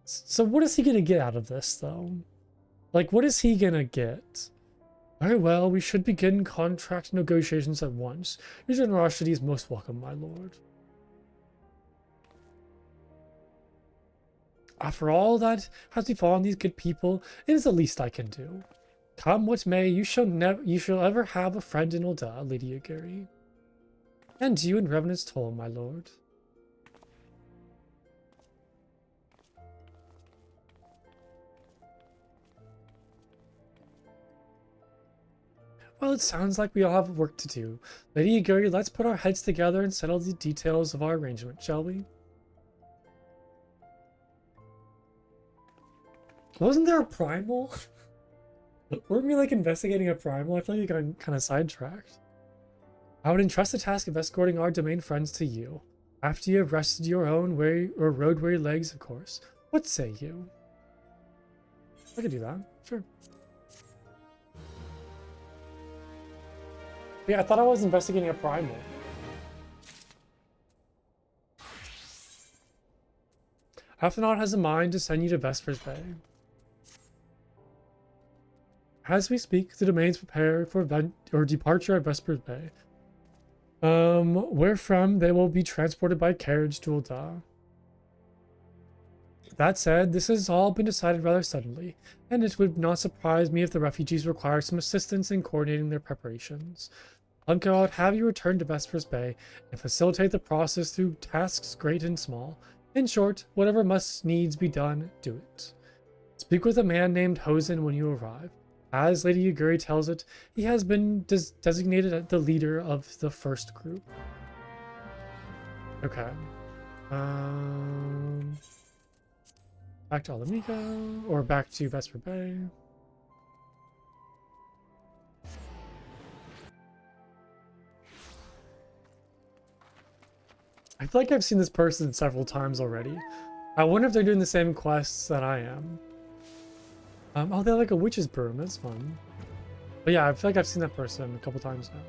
So what is he going to get out of this, though? Like, what is he going to get? Very well, we should begin contract negotiations at once. Your generosity is most welcome, my lord. After all that has befallen these good people, it is the least I can do. Come what may, you shall ever have a friend in Ulda, Lady Aguri. And you in Revenant's Toll, my lord. Well, it sounds like we all have work to do. Lady Aguri, let's put our heads together and settle the details of our arrangement, shall we? Wasn't there a primal? Weren't we like investigating a primal? I feel like we got kind of sidetracked. I would entrust the task of escorting our domain friends to you. After you have rested your own road-weary legs, of course. What say you? I could do that, sure. Yeah, I thought I was investigating a primal. Athenot has a mind to send you to Vesper's Bay. As we speak, the domains prepare for departure at Vesper's Bay. Where from they will be transported by carriage to Ulda. That said, this has all been decided rather suddenly, and it would not surprise me if the refugees require some assistance in coordinating their preparations. Uncle, I would have you return to Vesper's Bay and facilitate the process through tasks great and small. In short, whatever must needs be done, do it. Speak with a man named Hosen when you arrive. As Lady Aguri tells it, he has been designated the leader of the first group. Okay. Back to Alamika, or back to Vesper Bay. I feel like I've seen this person several times already. I wonder if they're doing the same quests that I am. Oh, they have like a witch's broom. That's fun. But yeah, I feel like I've seen that person a couple times now.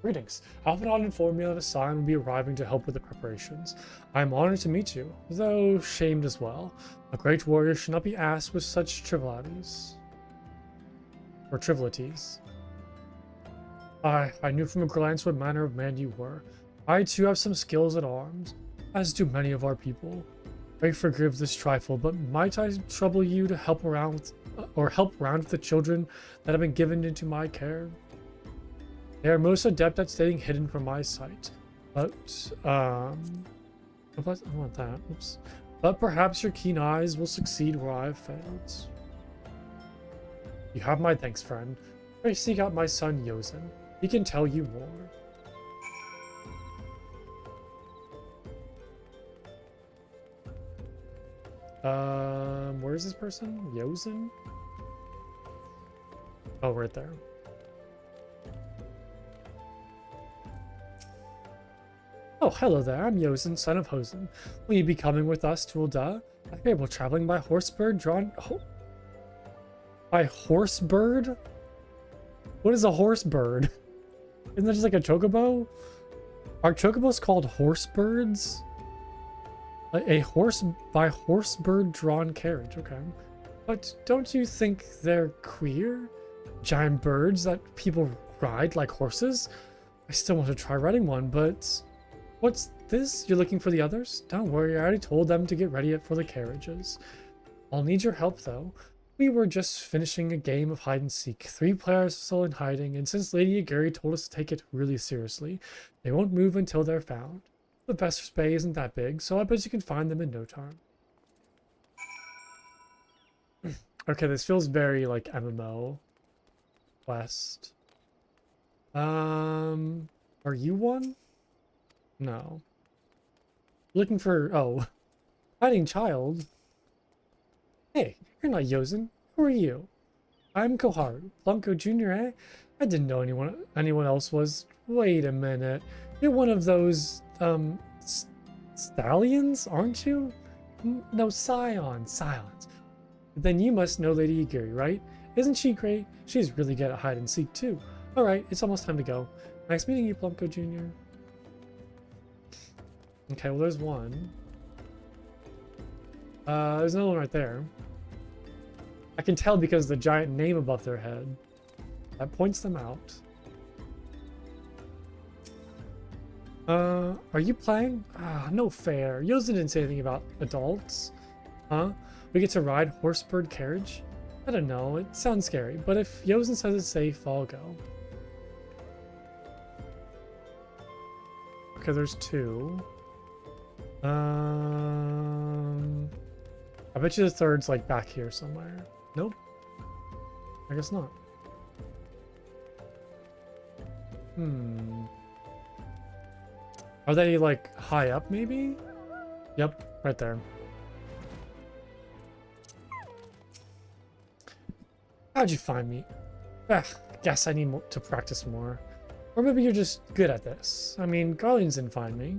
Greetings. Alphanot informed me that a sign will be arriving to help with the preparations. I am honored to meet you, though shamed as well. A great warrior should not be asked with such trivialities. Or trivalities. I knew from a glance what manner of man you were. I too have some skills at arms, as do many of our people. Pray forgive this trifle, but might I trouble you to help round with the children that have been given into my care? They are most adept at staying hidden from my sight, but I want that. Oops. But perhaps your keen eyes will succeed where I have failed. You have my thanks, friend. Pray seek out my son Yozen. He can tell you more. Where is this person? Yozen? Oh, right there. Oh, hello there. I'm Yozen, son of Hosen. Will you be coming with us to Ulda? I hear we're traveling by horsebird drawn... By horsebird? What is a horsebird? Isn't that just like a chocobo? Are chocobos called horsebirds? A horse by horsebird drawn carriage, okay. But don't you think they're queer? Giant birds that people ride like horses? I still want to try riding one, but... What's this? You're looking for the others? Don't worry, I already told them to get ready for the carriages. I'll need your help though. We were just finishing a game of hide and seek. 3 players are still in hiding, and since Lady Aguri told us to take it really seriously, they won't move until they're found. The Vesper's Bay isn't that big, so I bet you can find them in no time. Okay, this feels very like MMO quest. Are you one? No. Looking for hiding child. Hey, you're not Yozen. Who are you? I'm Koharu. Blanco Jr., eh? I didn't know anyone else was. Wait a minute. You're one of those, stallions, aren't you? No, scions. Then you must know Lady Aguri, right? Isn't she great? She's really good at hide and seek, too. Alright, it's almost time to go. Nice meeting you, Blanco Jr. Okay, well, there's one. There's another one right there. I can tell because of the giant name above their head. That points them out. Are you playing? Ah, no fair. Yosen didn't say anything about adults. Huh? We get to ride horsebird carriage? I don't know, it sounds scary, but if Yosen says it's safe, I'll go. Okay, there's 2. I bet you the third's like back here somewhere. Nope. I guess not. Are they like high up maybe? Yep, right there. How'd you find me? Ah, guess I need to practice more. Or maybe you're just good at this. I mean, Guardians didn't find me.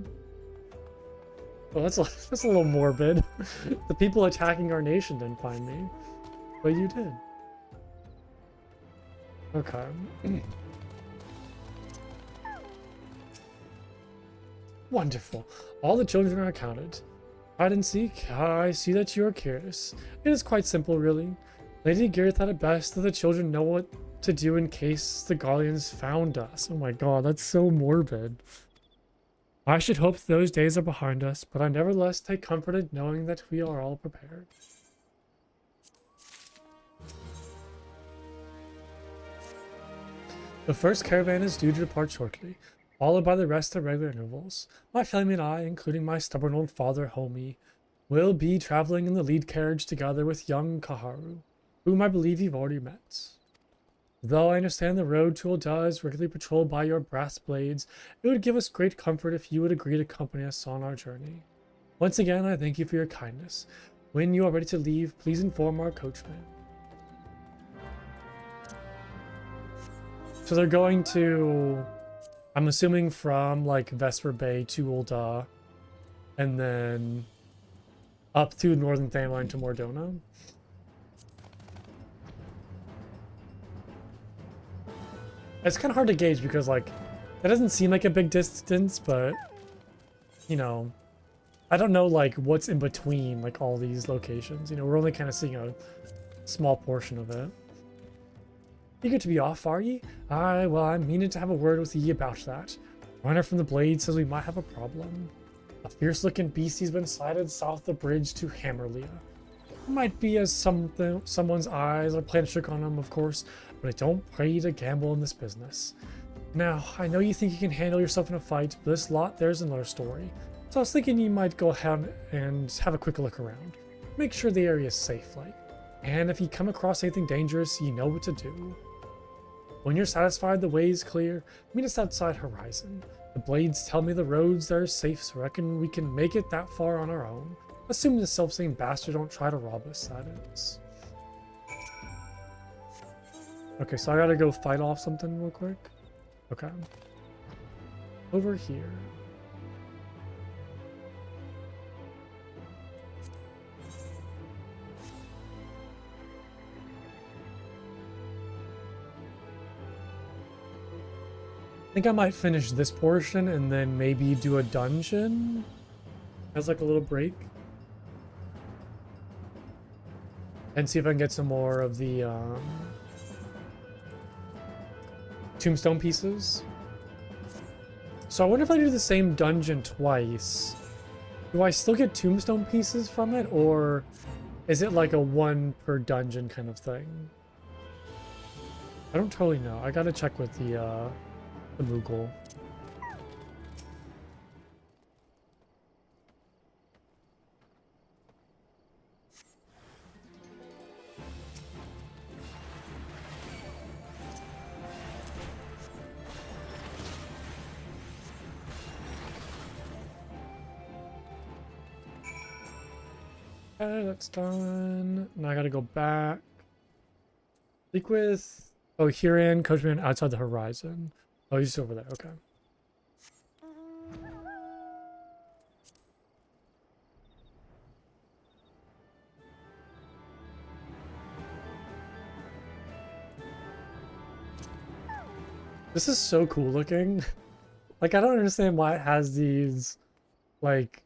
Well, that's a little morbid. The people attacking our nation didn't find me. But you did. Okay. Wonderful. All the children are accounted. Hide and seek. I see that you are curious. It is quite simple, really. Lady Gear thought it best that the children know what to do in case the Guardians found us. Oh my god, that's so morbid. I should hope those days are behind us, but I nevertheless take comfort in knowing that we are all prepared. The first caravan is due to depart shortly, followed by the rest at regular intervals. My family and I, including my stubborn old father, Homie, will be traveling in the lead carriage together with young Kaharu, whom I believe you've already met. Though I understand the road to Ul'dah is regularly patrolled by your brass blades, it would give us great comfort if you would agree to accompany us on our journey. Once again, I thank you for your kindness. When you are ready to leave, please inform our coachman. So they're going to, I'm assuming from like Vesper Bay to Ul'dah, and then up through Northern Thamline to Mordona. It's kind of hard to gauge because, like, that doesn't seem like a big distance, but, you know, I don't know, like, what's in between, like, all these locations. You know, we're only kind of seeing a small portion of it. Eager to be off, are ye? Aye, well, I'm meaning to have a word with ye about that. Runner from the Blade says we might have a problem. A fierce-looking beastie's been sighted south the bridge to Hammerlea. Might be as someone's eyes are playing a trick on him, of course, but I don't pray to gamble in this business. Now, I know you think you can handle yourself in a fight, but this lot, there's another story. So I was thinking you might go ahead and have a quick look around. Make sure the area is safe, like. And if you come across anything dangerous, you know what to do. When you're satisfied the way is clear, meet us outside Horizon. The Blades tell me the roads there are safe, so I reckon we can make it that far on our own. Assuming the self-same bastard don't try to rob us, that is. Okay, so I gotta go fight off something real quick. Okay. Over here. I think I might finish this portion and then maybe do a dungeon as like a little break. And see if I can get some more of the tombstone pieces. So I wonder if I do the same dungeon twice. Do I still get tombstone pieces from it, or is it like a one per dungeon kind of thing? I don't totally know. I gotta check with the Moogle. Okay, that's done. Now I gotta go back. Speak with... Oh, Huron, Coachman outside the horizon. Oh, he's just over there. Okay. This is so cool looking. Like, I don't understand why it has these, like,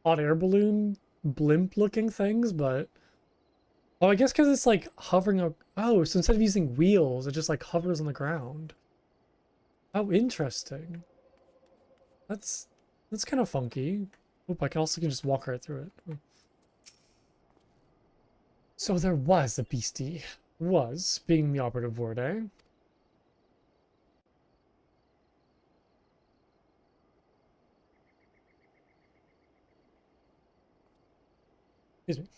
hot air balloon blimp looking things, but... Oh, I guess because it's, like, hovering up... Oh, so instead of using wheels, it just, like, hovers on the ground. Oh, interesting. That's kind of funky. Oop, I can also just walk right through it. So there was a beastie. Was being the operative word, eh? Excuse me.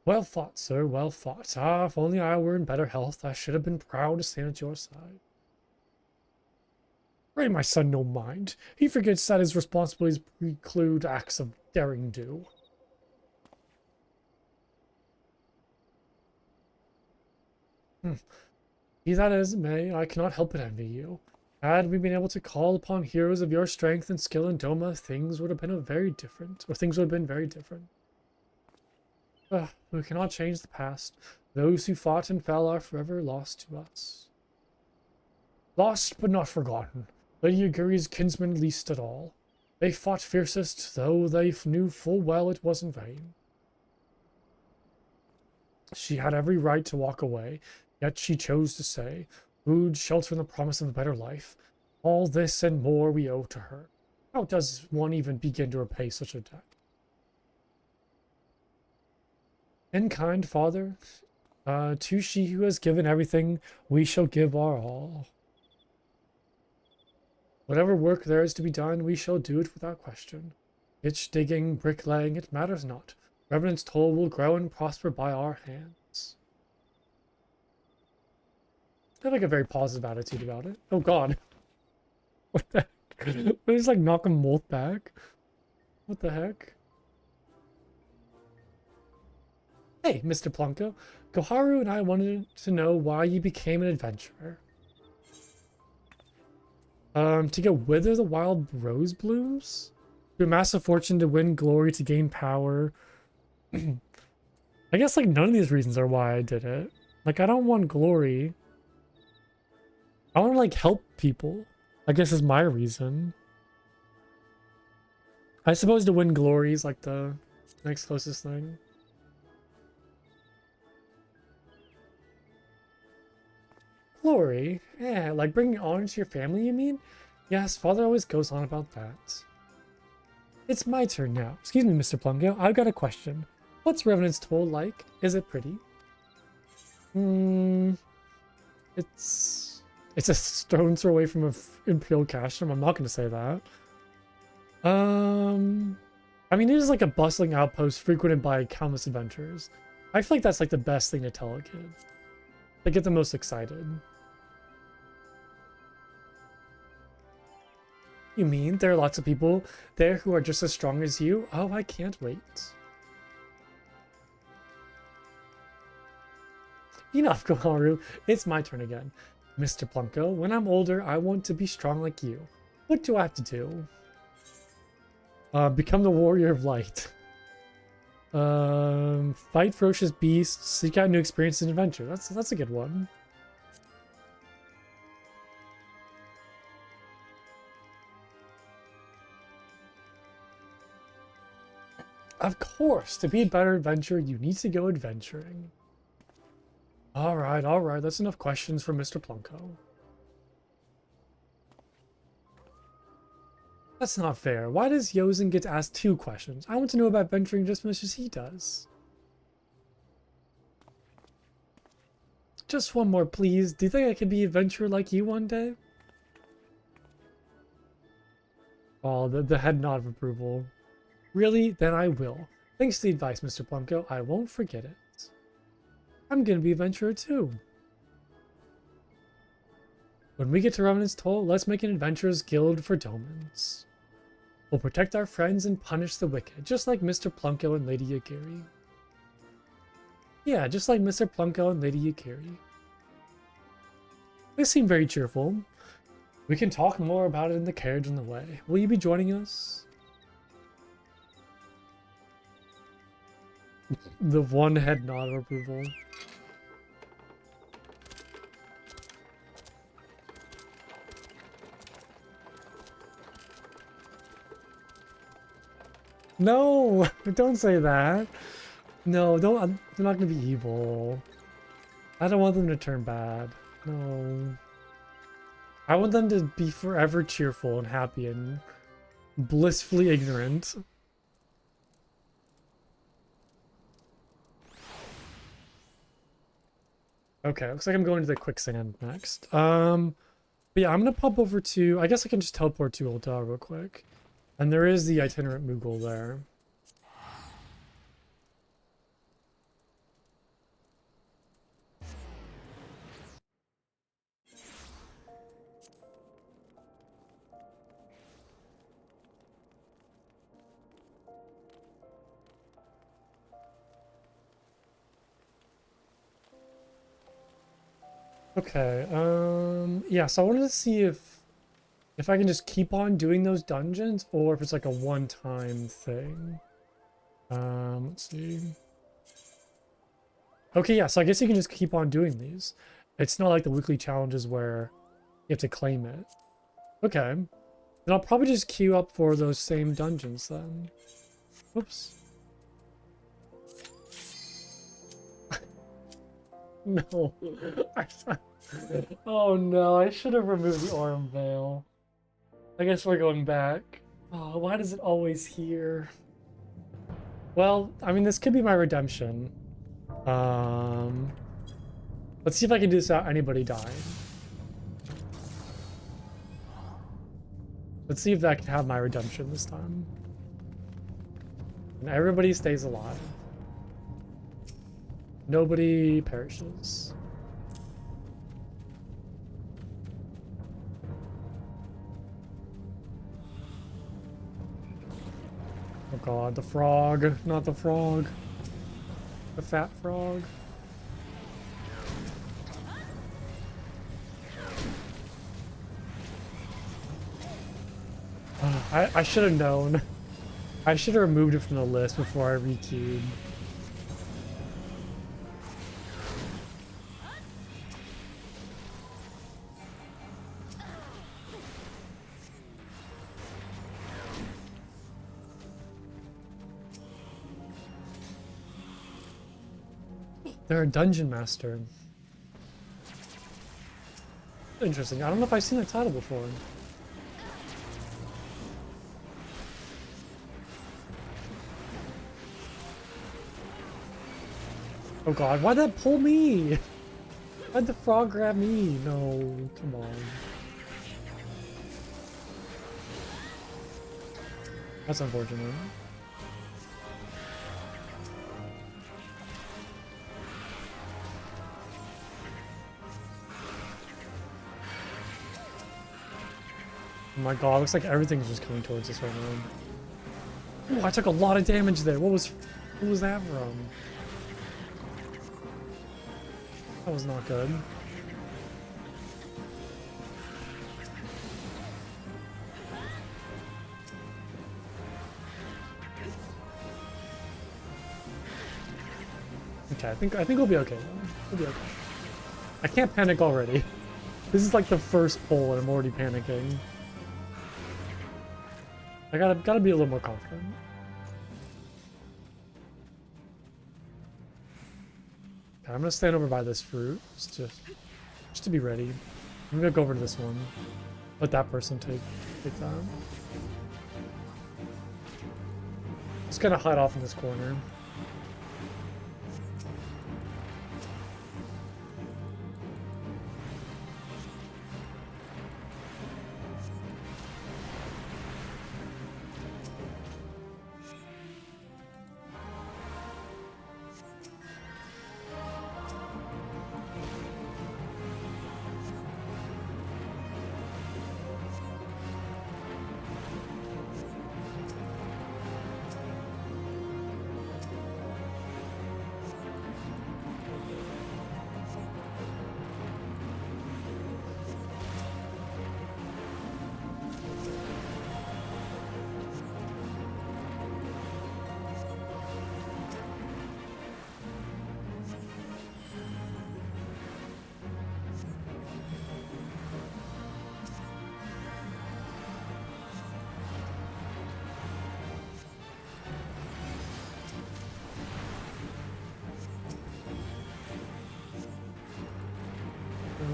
Well fought, sir, well fought. Ah, if only I were in better health, I should have been proud to stand at your side. Pray my son no mind. He forgets that his responsibilities preclude acts of daring do. Be that as it may, I cannot help but envy you. Had we been able to call upon heroes of your strength and skill in Doma, things would have been very different. We cannot change the past. Those who fought and fell are forever lost to us. Lost but not forgotten. Lady Yaguri's kinsmen least at all. They fought fiercest, though they knew full well it was in vain. She had every right to walk away, yet she chose to stay. Food, shelter, and the promise of a better life. All this and more we owe to her. How does one even begin to repay such a debt? In kind, Father, to she who has given everything, we shall give our all. Whatever work there is to be done, we shall do it without question. Ditch digging, bricklaying, it matters not. Revenant's toll will grow and prosper by our hands. I have like a very positive attitude about it. Oh god. What the heck? I just like knock them both back. What the heck? Hey, Mr. Plunko. Koharu and I wanted to know why you became an adventurer. To go wither the wild rose blooms? To amass a fortune, to win glory, to gain power. I guess like none of these reasons are why I did it. Like I don't want glory. I want to like help people. I guess is my reason. I suppose to win glory is like the next closest thing. Glory? Yeah, like bringing honor to your family, you mean? Yes, Father always goes on about that. It's my turn now. Excuse me, Mr. Plumgo, I've got a question. What's Revenant's Toll like? Is it pretty? It's a stone's throw away from an Imperial Castrum. I'm not going to say that. I mean, it is like a bustling outpost frequented by countless adventurers. I feel like that's like the best thing to tell a kid. They get the most excited. You mean there are lots of people there who are just as strong as you? Oh, I can't wait. Enough, Koharu. It's my turn again. Mr. Plunko, when I'm older, I want to be strong like you. What do I have to do? Become the warrior of light. Fight ferocious beasts, seek out new experiences and adventure. That's a good one. Of course, to be a better adventurer, you need to go adventuring. Alright, that's enough questions for Mr. Plunko. That's not fair. Why does Yozen get asked 2 questions? I want to know about adventuring just as much as he does. Just one more, please. Do you think I could be an adventurer like you one day? Oh, the head nod of approval. Really? Then I will. Thanks to the advice, Mr. Plumko. I won't forget it. I'm gonna be an adventurer too. When we get to Revenant's Toll, let's make an adventurer's guild for Domans. We'll protect our friends and punish the wicked, just like Mr. Plumko and Lady Yagiri. Yeah, just like Mr. Plumko and Lady Yagiri. They seem very cheerful. We can talk more about it in the carriage on the way. Will you be joining us? The one head nod of approval. No, don't say that. No, don't. They're not gonna be evil. I don't want them to turn bad. No. I want them to be forever cheerful and happy and blissfully ignorant. Okay, looks like I'm going to the quicksand next. But yeah, I'm gonna pop over to, I guess I can just teleport to Ulta real quick. And there is the itinerant Moogle there. Okay, yeah, so I wanted to see if I can just keep on doing those dungeons or if it's like a one-time thing. Let's see. Okay, yeah, so I guess you can just keep on doing these. It's not like the weekly challenges where you have to claim it. Okay. Then I'll probably just queue up for those same dungeons then. Oops. No. Oh no, I should have removed the arm veil. I guess we're going back. Oh, why does it always here? Well, I mean, this could be my redemption. Let's see if I can do this without anybody dying. Let's see if that can have my redemption this time. And everybody stays alive. Nobody perishes. Oh god, the frog, not the frog. The fat frog. I should have known. I should have removed it from the list before I re-queued. They're a dungeon master. Interesting. I don't know if I've seen that title before. Oh god, why'd that pull me? Why'd the frog grab me? No, come on. That's unfortunate. Oh my god, looks like everything's just coming towards us right now. Ooh, I took a lot of damage there. What was that from? That was not good. Okay, I think we'll be okay though. We'll be okay. I can't panic already. This is like the first pull and I'm already panicking. I gotta be a little more confident. Okay, I'm gonna stand over by this fruit just to be ready. I'm gonna go over to this one. Let that person take that. Just gonna hide off in this corner.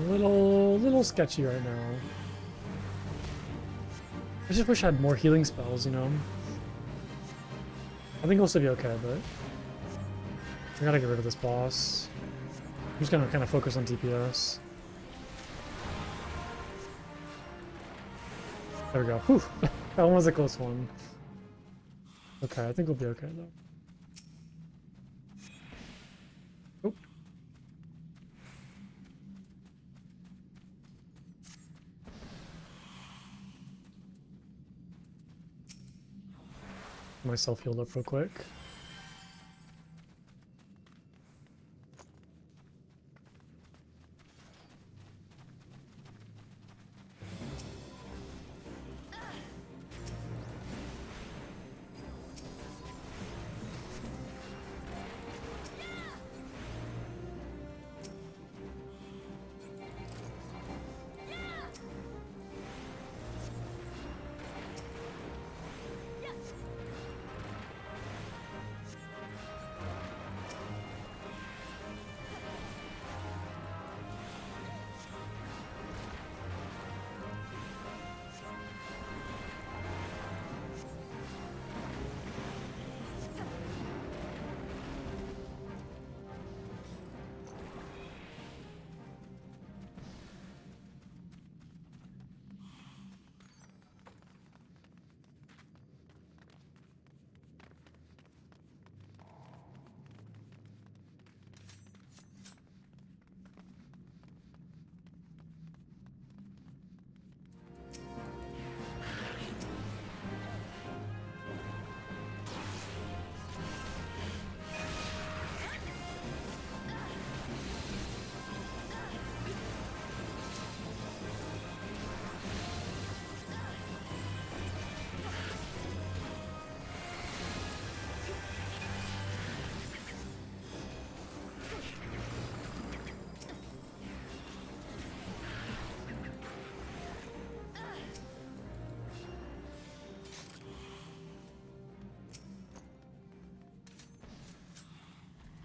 A little sketchy right now. I just wish I had more healing spells, you know? I think we'll still be okay, but I gotta get rid of this boss. I'm just gonna kind of focus on DPS. There we go. Whew. That one was a close one. Okay, I think we'll be okay though. Oh. Myself healed up real quick.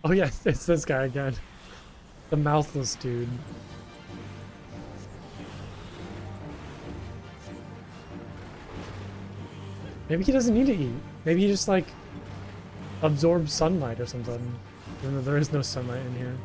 Oh yeah, it's this guy again. The mouthless dude. Maybe he doesn't need to eat. Maybe he just like absorbs sunlight or something. Even though there is no sunlight in here.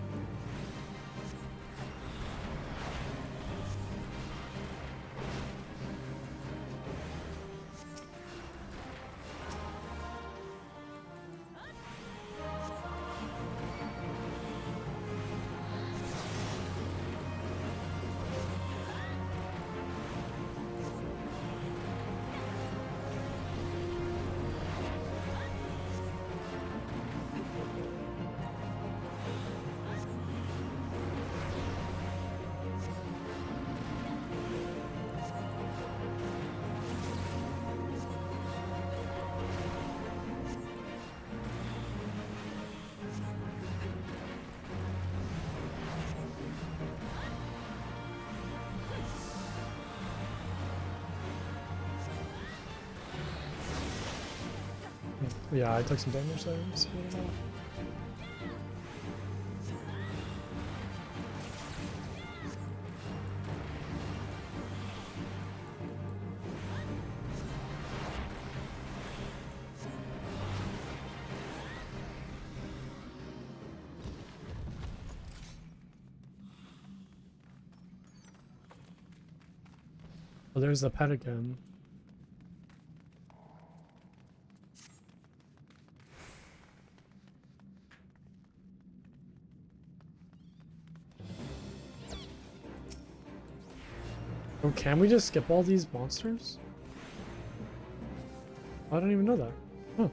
Yeah, I took some damage there. So I don't know. Oh, there's the pet again. Oh, can we just skip all these monsters? I don't even know that. Huh.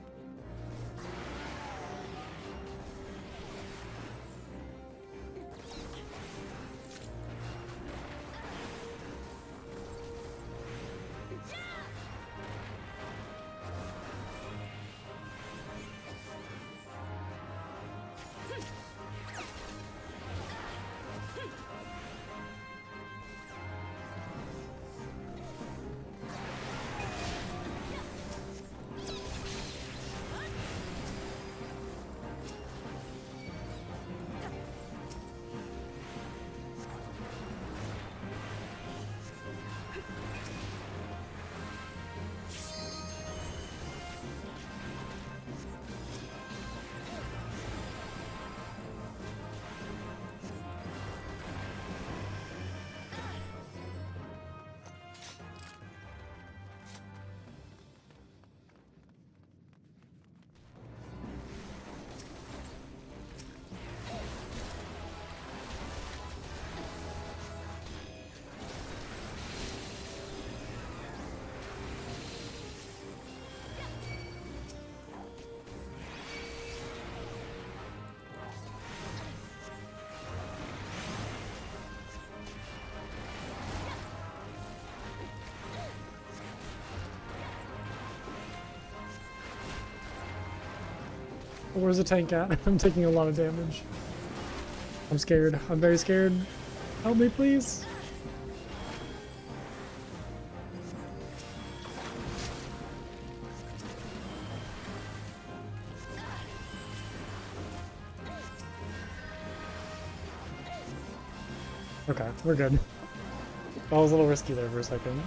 Where's the tank at? I'm taking a lot of damage. I'm scared. I'm very scared. Help me, please. Okay, we're good. That was a little risky there for a second.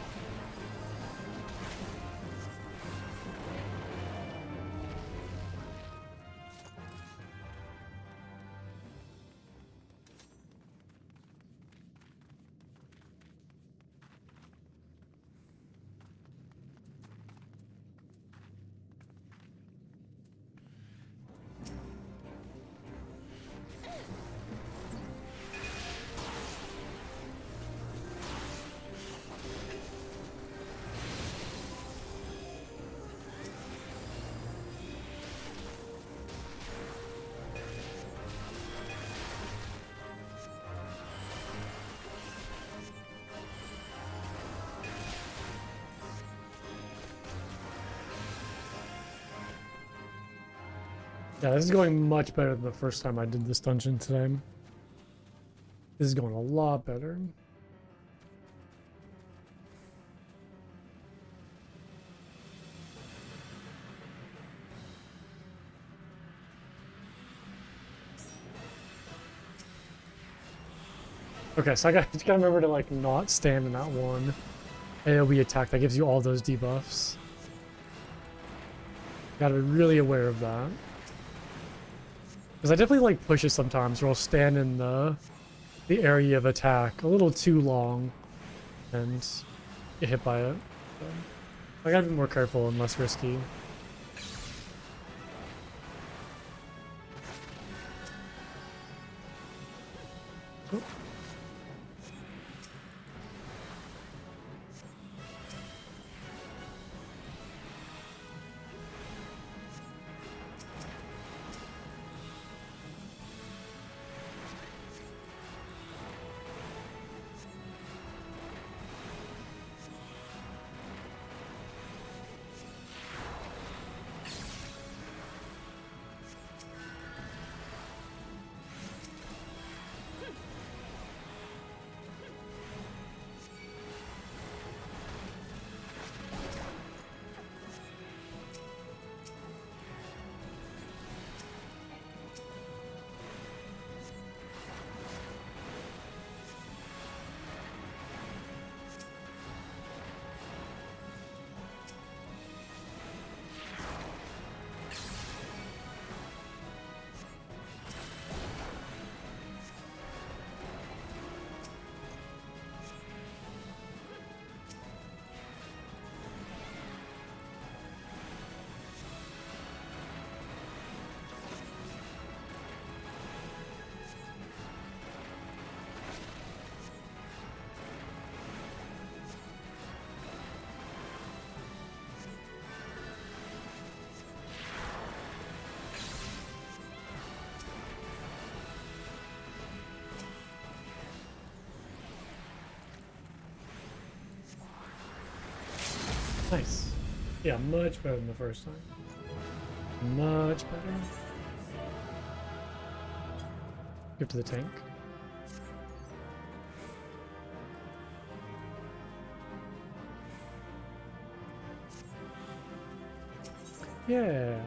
Yeah, this is going much better than the first time I did this dungeon today. This is going a lot better. Okay, so just gotta remember to like not stand in that one AoE attack that gives you all those debuffs. Gotta be really aware of that. Because I definitely like pushes sometimes where I'll stand in the area of attack a little too long and get hit by it. So I gotta be more careful and less risky. Oh. Nice. Yeah, much better than the first time. Much better. Give to the tank. Yeah.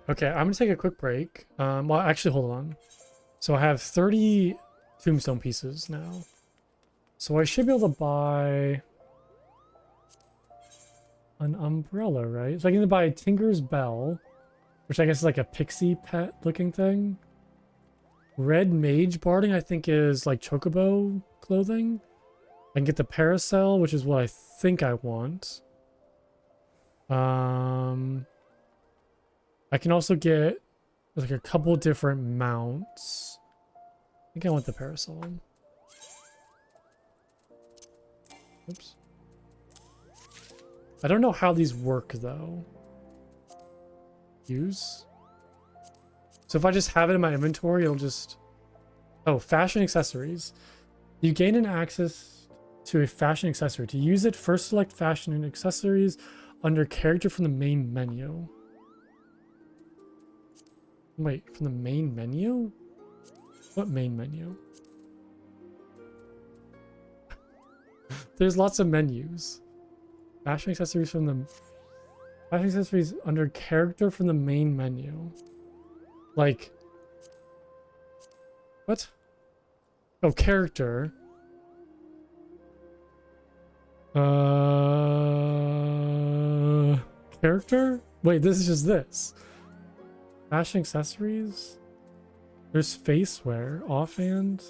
Okay, I'm gonna take a quick break. Well, actually, hold on. So I have 30 tombstone pieces now. So I should be able to buy an umbrella, right? So I can buy Tinker's Bell, which I guess is like a pixie pet looking thing. Red Mage Barding, I think, is like chocobo clothing. I can get the Parasol, which is what I think I want. I can also get like a couple different mounts. I think I want the Parasol. Oops. I don't know how these work though. Use. So if I just have it in my inventory, it'll just... Oh, fashion accessories. You gain an access to a fashion accessory. To use it, first select fashion and accessories under character from the main menu. Wait, from the main menu? What main menu? There's lots of menus. Fashion accessories from the... Fashion accessories under character from the main menu. Like... What? Oh, character. Character? Wait, this is just this. Fashion accessories? There's face wear, offhand.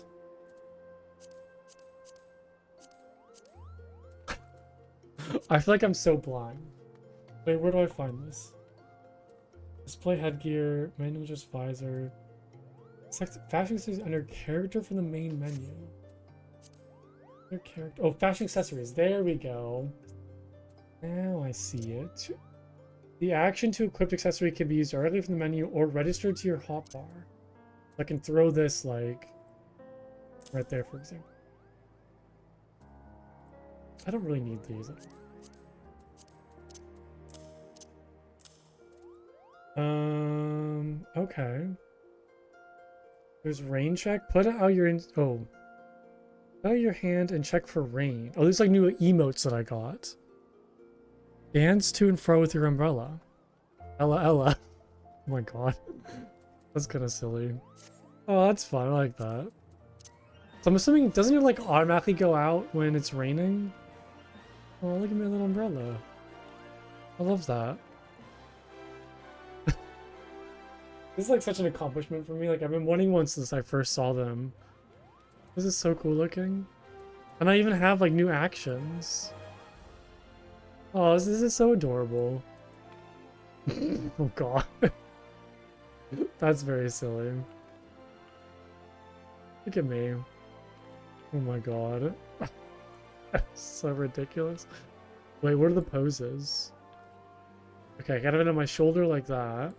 I feel like I'm so blind. Wait, where do I find this? Display headgear, manual just visor. Fashion accessories under character from the main menu. Under character. Oh, fashion accessories. There we go. Now I see it. The action to equip accessory can be used directly from the menu or registered to your hotbar. I can throw this like right there, for example. I don't really need these. Okay. There's rain check. Put out your put out your hand and check for rain. Oh, there's like new emotes that I got. Dance to and fro with your umbrella. Ella Ella. Oh my god. That's kind of silly. Oh, that's fun. I like that. So I'm assuming, doesn't it like automatically go out when it's raining? Oh, look at my little umbrella. I love that. This is like such an accomplishment for me. Like I've been wanting one since I first saw them. This is so cool looking. And I even have like new actions. Oh, this is so adorable. Oh god. That's very silly. Look at me. Oh my god. So ridiculous. Wait, what are the poses? Okay, I got it on my shoulder like that.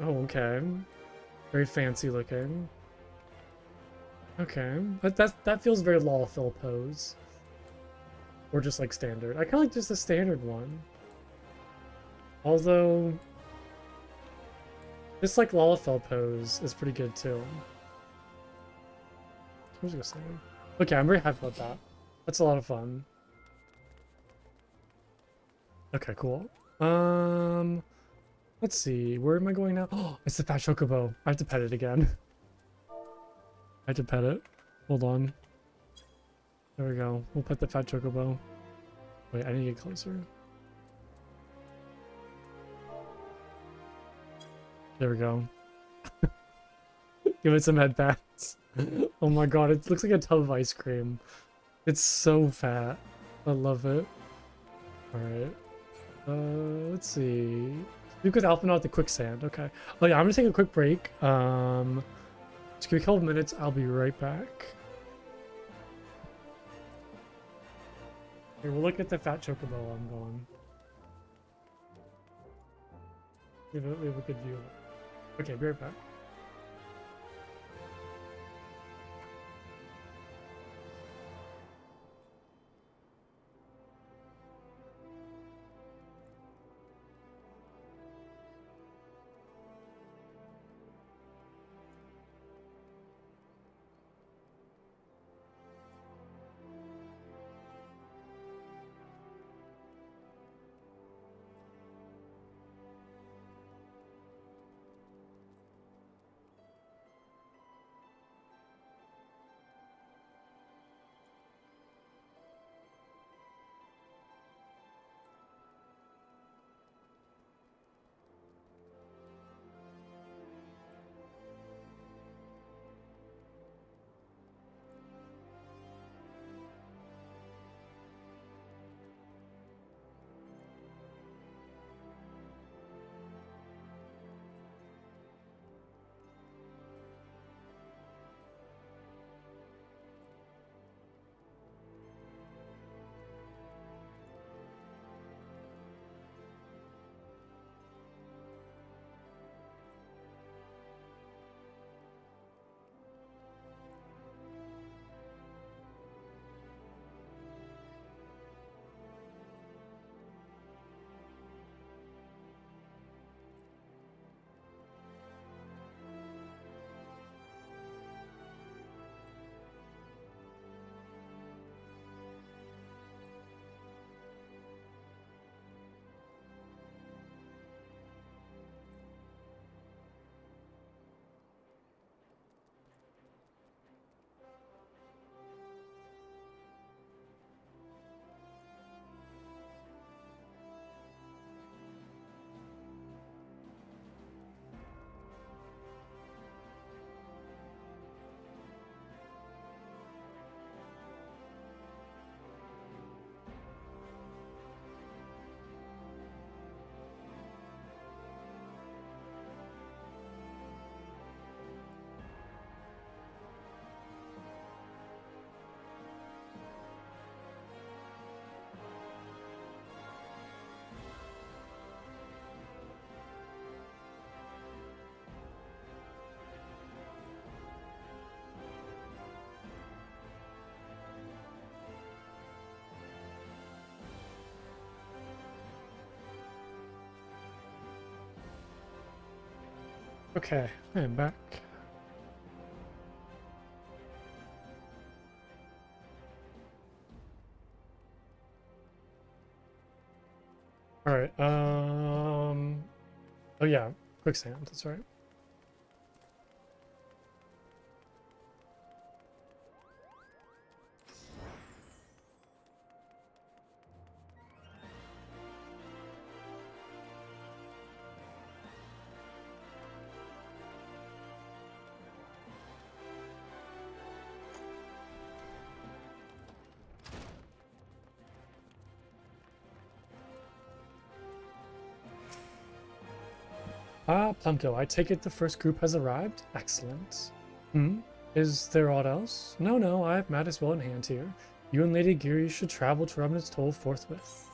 Oh, okay. Very fancy looking. Okay. That feels very Lawful pose. Or just like standard. I kinda like just the standard one. Although this like Lalafell pose is pretty good too. Who's gonna say? Okay, I'm very happy about that. That's a lot of fun. Okay, cool. Let's see. Where am I going now? Oh, it's the fat chocobo. I have to pet it again. I have to pet it. Hold on. There we go. We'll pet the fat chocobo. Wait, I need to get closer. There we go. Give it some head pats. Oh my god, it looks like a tub of ice cream. It's so fat. I love it. Alright. Let's see. You could help out the quicksand. Okay. Oh yeah, I'm gonna take a quick break. Just give me a couple minutes. I'll be right back. Okay, we'll look at the fat chocobo while I'm going. We have a good view of it. Okay, be right back. Okay, I am back. All right. Oh yeah, quicksand. That's right. Ah, Plumko, I take it the first group has arrived? Excellent. Hmm? Is there aught else? No, no, I have matters well in hand here. You and Lady Geary should travel to Revenant's Toll forthwith.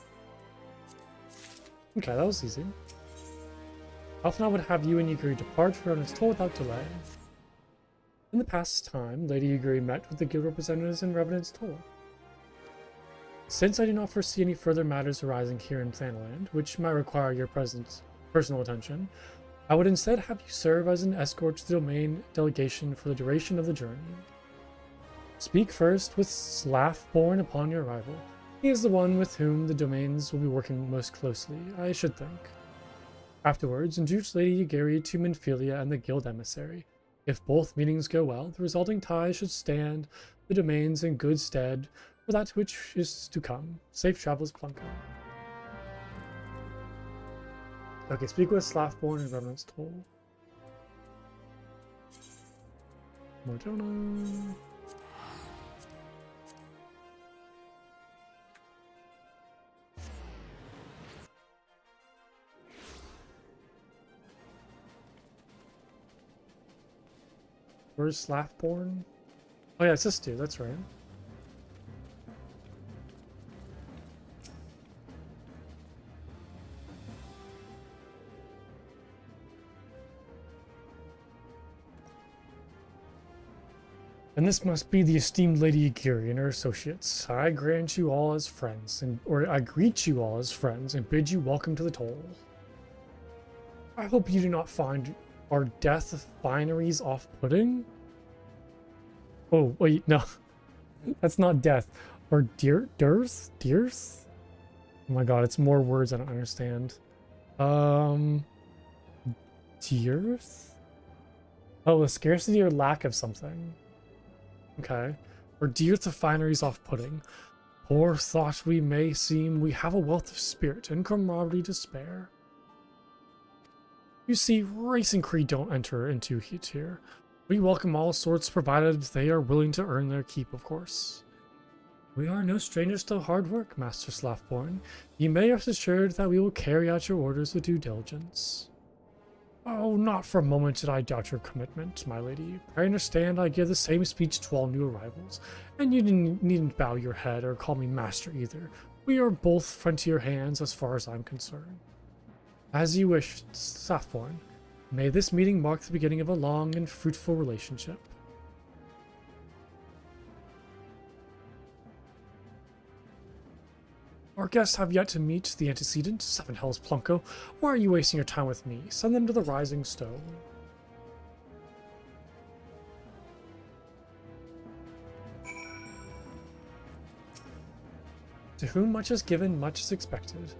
Okay, that was easy. Alpha would have you and Yuguri depart for Revenant's Toll without delay. In the past time, Lady Yuguri met with the guild representatives in Revenant's Toll. Since I do not foresee any further matters arising here in Planland, which might require your personal attention, I would instead have you serve as an escort to the domain delegation for the duration of the journey. Speak first with Slaffborn upon your arrival. He is the one with whom the domains will be working most closely, I should think. Afterwards, introduce Lady Yugiri to Minfilia and the guild emissary. If both meetings go well, the resulting ties should stand the domains in good stead for that which is to come. Safe travels, Plunko. Okay, speak with Slaffborn and Revenant's Toll. Mortona. Where's Slaffborn? Oh yeah, it's this dude, that's right. And this must be the esteemed Lady Yugiri and her associates. I grant you all as friends, or I greet you all as friends, and bid you welcome to the Toll. I hope you do not find our death fineries off-putting. Oh wait, no, that's not death. Or dearth? Oh my god, it's more words I don't understand. Dearth? Oh, the scarcity or lack of something. Okay. Or dear to fineries off-putting. Poor thought we may seem, we have a wealth of spirit and camaraderie to spare. You see, race and creed don't enter into heat here. We welcome all sorts provided they are willing to earn their keep, of course. We are no strangers to hard work, Master Slaffborn. You may rest assured that we will carry out your orders with due diligence. Oh, not for a moment did I doubt your commitment, my lady. I understand I give the same speech to all new arrivals, and you needn't bow your head or call me master either. We are both frontier hands as far as I'm concerned. As you wish, Slaffborn. May this meeting mark the beginning of a long and fruitful relationship. Our guests have yet to meet the antecedent. Seven hells, Plunko. Why are you wasting your time with me? Send them to the Rising Stone. To whom much is given, much is expected.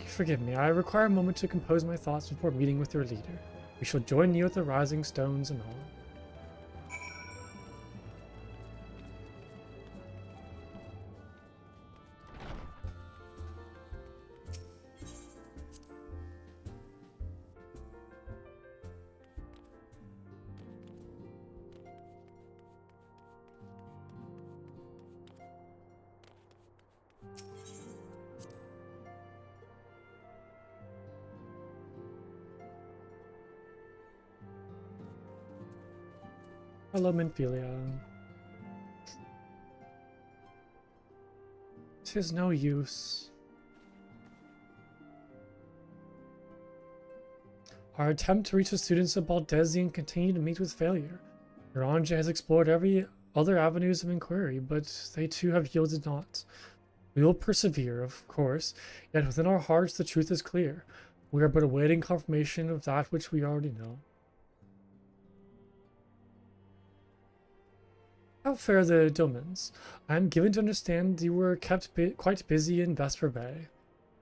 Forgive me, I require a moment to compose my thoughts before meeting with your leader. We shall join you at the Rising Stones and all. Hello, Minfilia. 'Tis no use. Our attempt to reach the students of Baldesion continued to meet with failure. Oranje has explored every other avenues of inquiry, but they too have yielded naught. We will persevere, of course, yet within our hearts the truth is clear. We are but awaiting confirmation of that which we already know. How fare the domins? I am given to understand you were kept quite busy in Vesper Bay.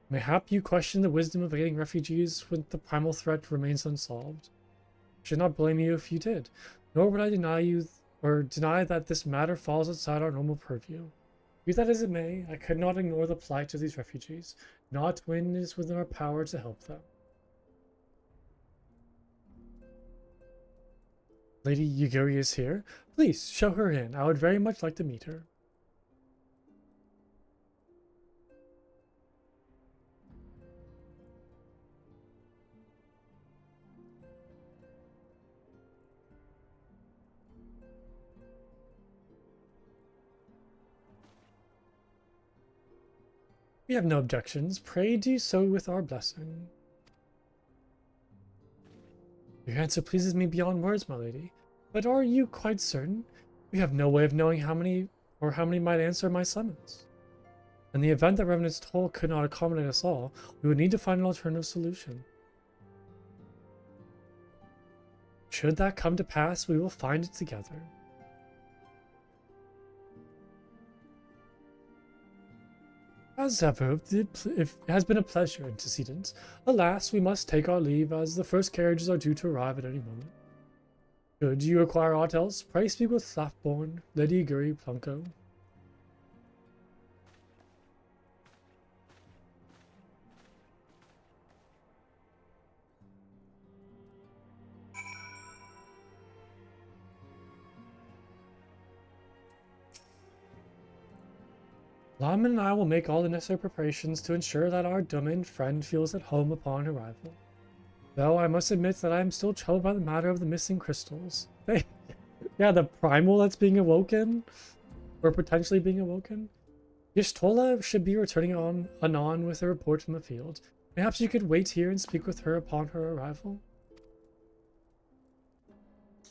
Mayhap you question the wisdom of aiding refugees when the primal threat remains unsolved. I should not blame you if you did, nor would I deny you or deny that this matter falls outside our normal purview. Be that as it may, I could not ignore the plight of these refugees, not when it is within our power to help them. Lady Yugiri is here. Please, show her in. I would very much like to meet her. We have no objections. Pray do so with our blessing. Your answer pleases me beyond words, my lady. But are you quite certain? We have no way of knowing how many might answer my summons. In the event that Revenant's toll could not accommodate us all, we would need to find an alternative solution. Should that come to pass, we will find it together. As ever, it has been a pleasure, antecedents. Alas, we must take our leave, as the first carriages are due to arrive at any moment. Should you require aught else, pray speak with Slaffborn, Lady Guri Plunko. Laman and I will make all the necessary preparations to ensure that our domain friend feels at home upon arrival. Though I must admit that I am still troubled by the matter of the missing crystals. Yeah, the primal that's being awoken, or potentially being awoken. Y'shtola should be returning anon with a report from the field. Perhaps you could wait here and speak with her upon her arrival?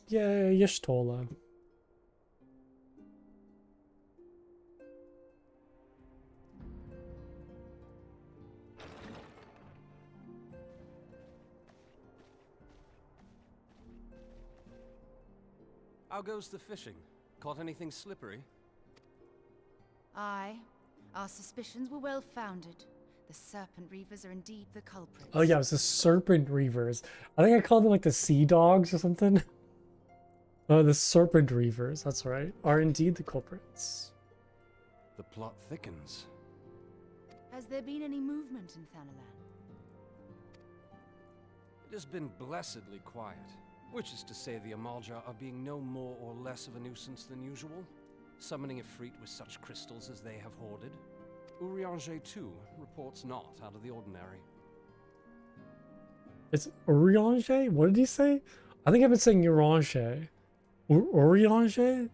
Yay, Y'shtola. How goes the fishing? Caught anything slippery? Aye. Our suspicions were well founded. The Serpent Reavers are indeed the culprits. Oh yeah, it was the Serpent Reavers. I think I called them like the Sea Dogs or something. Oh, the Serpent Reavers, that's right, are indeed the culprits. The plot thickens. Has there been any movement in Thanalan? It has been blessedly quiet. Which is to say the Amalja are being no more or less of a nuisance than usual, summoning a Efreet with such crystals as they have hoarded. Urianger, too, reports not out of the ordinary. It's Urianger? What did he say? I think I've been saying Urianger. Urianger?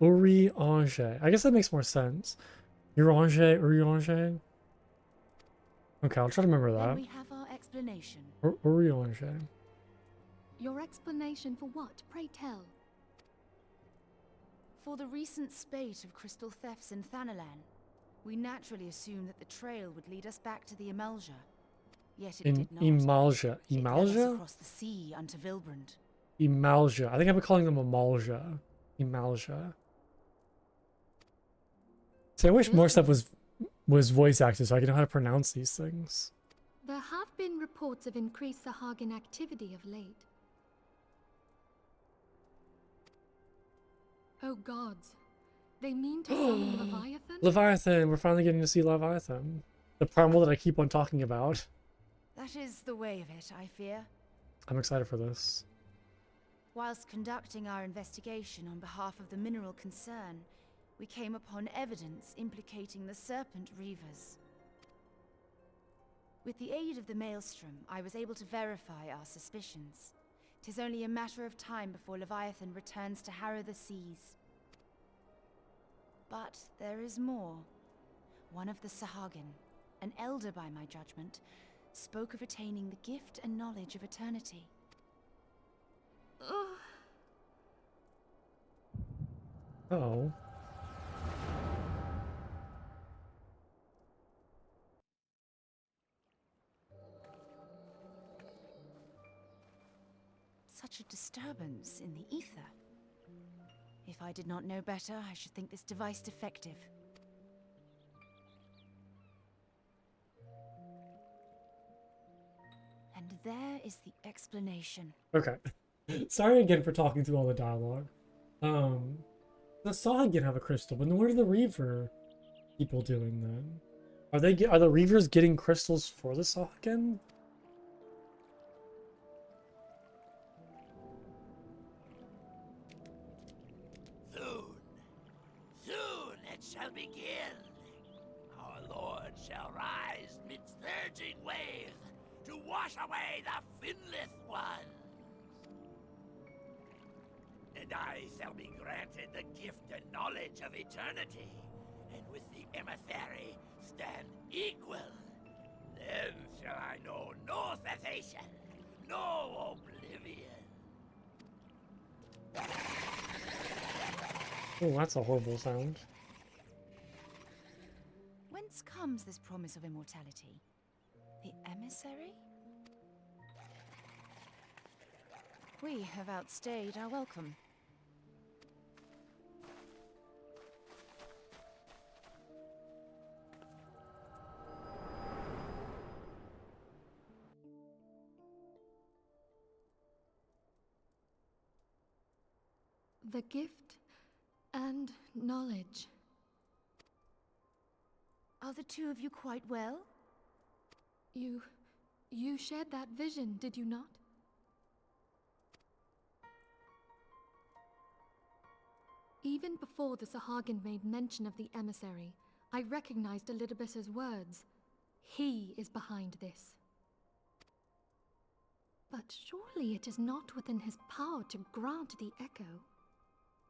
Urianger. I guess that makes more sense. Urianger. Okay, I'll try to remember Then that. we have our explanation. Urianger. Your explanation for what, pray tell? For the recent spate of crystal thefts in Thanalan, we naturally assumed that the trail would lead us back to the Amalja. Yet it did not. Imalja. It led us Imalja? across the sea unto Vilbrand. Imalja. I think I've been calling them Amalja. Imalja. See, I wish more stuff was voice acted so I can know how to pronounce these things. There have been reports of increased Sahagin activity of late. Oh gods. They mean to summon Leviathan? Leviathan! We're finally getting to see Leviathan. The primal that I keep on talking about. That is the way of it, I fear. I'm excited for this. Whilst conducting our investigation on behalf of the mineral concern, we came upon evidence implicating the Serpent Reavers. With the aid of the Maelstrom, I was able to verify our suspicions. 'Tis only a matter of time before Leviathan returns to harrow the seas. But there is more. One of the Sahagin, an elder by my judgment, spoke of attaining the gift and knowledge of eternity. Oh. Such a disturbance in the ether. If I did not know better, I should think this device defective. And there is the explanation. Okay. Sorry again for talking through all the dialogue. The Sahagin have a crystal, but what are the Reaver people doing then? Are the Reavers getting crystals for the Sahagin? Soon it shall begin. Our Lord shall rise midst surging waves to wash away the finless ones. And I shall be granted the gift and knowledge of eternity, and with the emissary stand equal. Then shall I know no cessation, no oblivion. Oh, that's a horrible sound. Whence comes this promise of immortality? The emissary? We have outstayed our welcome. The gift and knowledge. Are the two of you quite well? You shared that vision, did you not? Even before the Sahagin made mention of the emissary, I recognized Elidibus's words. He is behind this. But surely it is not within his power to grant the echo.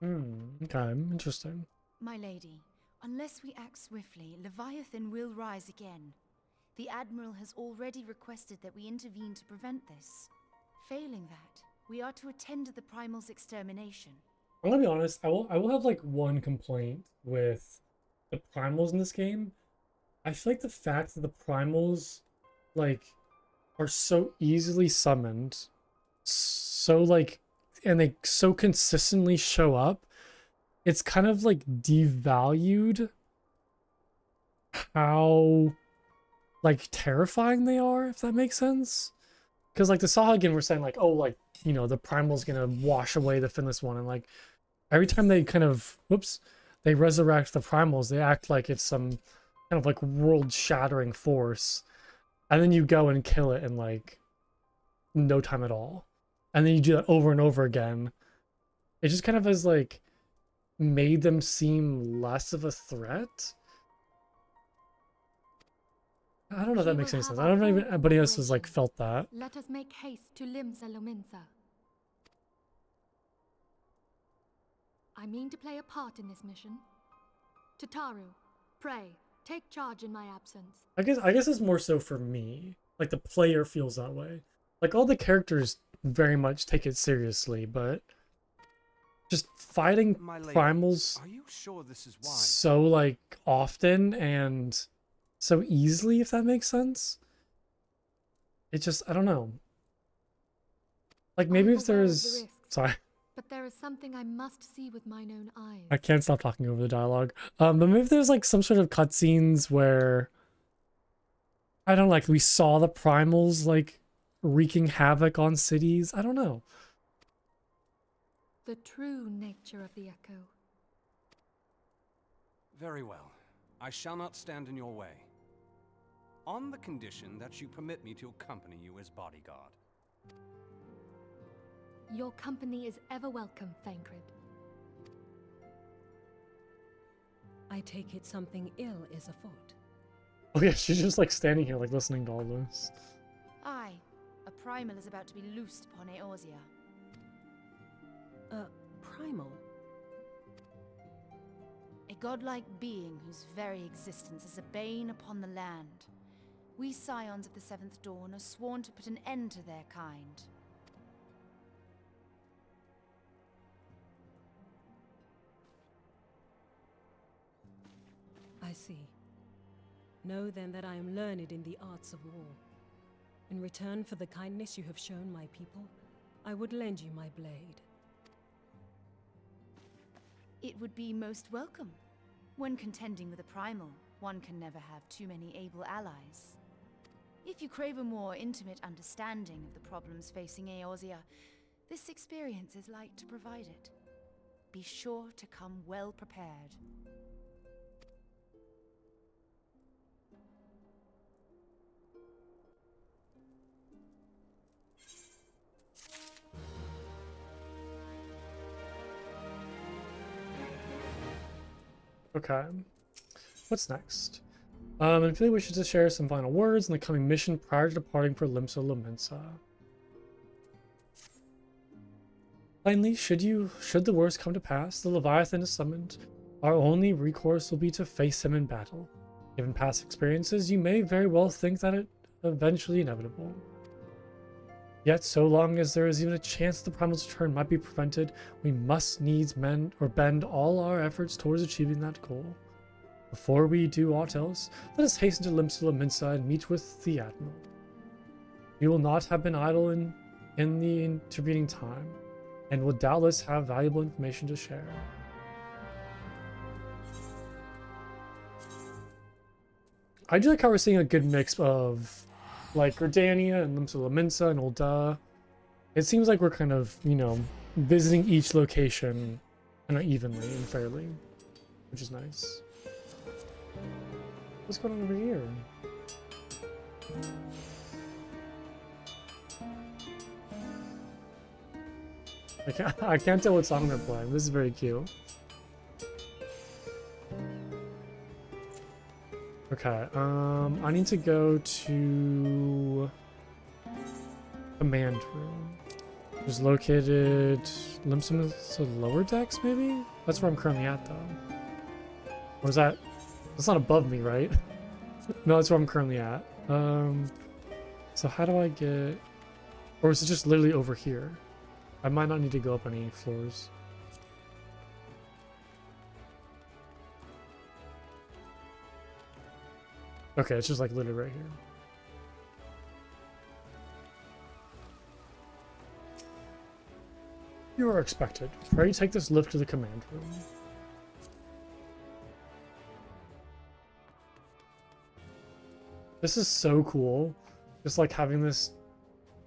Okay, interesting. My lady, unless we act swiftly, Leviathan will rise again. The Admiral has already requested that we intervene to prevent this. Failing that, we are to attend to the Primal's extermination. I'm gonna be honest, I will have like one complaint with the Primals in this game. I feel like the fact that the Primals like are so easily summoned, so like, and they so consistently show up, it's kind of like devalued how like terrifying they are, if that makes sense. Because like the Sahagin were saying like, oh, like, you know, the Primal's gonna wash away the Finless one, and like every time they kind of they resurrect the Primals, they act like it's some kind of like world-shattering force, and then you go and kill it in like no time at all, and then you do that over and over again. It just kind of has like made them seem less of a threat. I don't know if that makes any sense. I don't know if anybody else has like felt that. Let us make haste to Limsa Lominsa. I mean to play a part in this mission. Tataru, pray, take charge in my absence. I guess it's more so for me. Like the player feels that way. Like all the characters very much take it seriously, but just fighting Primals are you sure this is wise? so like often and so easily, if that makes sense. It just, I don't know. Like maybe if there's, sorry. But there is something I must see with mine own eyes. I can't stop talking over the dialogue. But maybe if there's like some sort of cutscenes where, I don't know, like we saw the Primals like wreaking havoc on cities. I don't know. The true nature of the echo. Very well. I shall not stand in your way. On the condition that you permit me to accompany you as bodyguard. Your company is ever welcome, Thancred. I take it something ill is afoot. Oh yeah, she's just like standing here like listening to all this. Aye, a primal is about to be loosed upon Eorzea. Primal? A godlike being whose very existence is a bane upon the land. We scions of the Seventh Dawn are sworn to put an end to their kind. I see. Know then that I am learned in the arts of war. In return for the kindness you have shown my people, I would lend you my blade. it would be most welcome. When contending with a primal, one can never have too many able allies. If you crave a more intimate understanding of the problems facing Eorzea, this experience is like to provide it. Be sure to come well prepared. Okay. What's next? And Philly wishes to share some final words on the coming mission prior to departing for Limsa Lominsa. Plainly, should the worst come to pass, the Leviathan is summoned. Our only recourse will be to face him in battle. Given past experiences, you may very well think that it eventually inevitable. Yet, so long as there is even a chance the Primal's return might be prevented, we must needs bend all our efforts towards achieving that goal. Before we do aught else, let us hasten to Limsa Lominsa and meet with the Admiral. We will not have been idle in the intervening time, and will doubtless have valuable information to share. I do like how we're seeing a good mix of like Gridania and Limsa Lominsa and Ul'dah. It seems like we're kind of, you know, visiting each location kind of evenly and fairly, which is nice. What's going on over here? I can't tell what song they're playing. This is very cute. Okay, I need to go to command room. It's located Limsa lower decks, maybe? That's where I'm currently at, though. Or is that? That's not above me, right? No, that's where I'm currently at. So how do I get? Or is it just literally over here? I might not need to go up any floors. Okay, it's just like literally right here. You are expected. Pray take this lift to the command room. This is so cool. Just like having this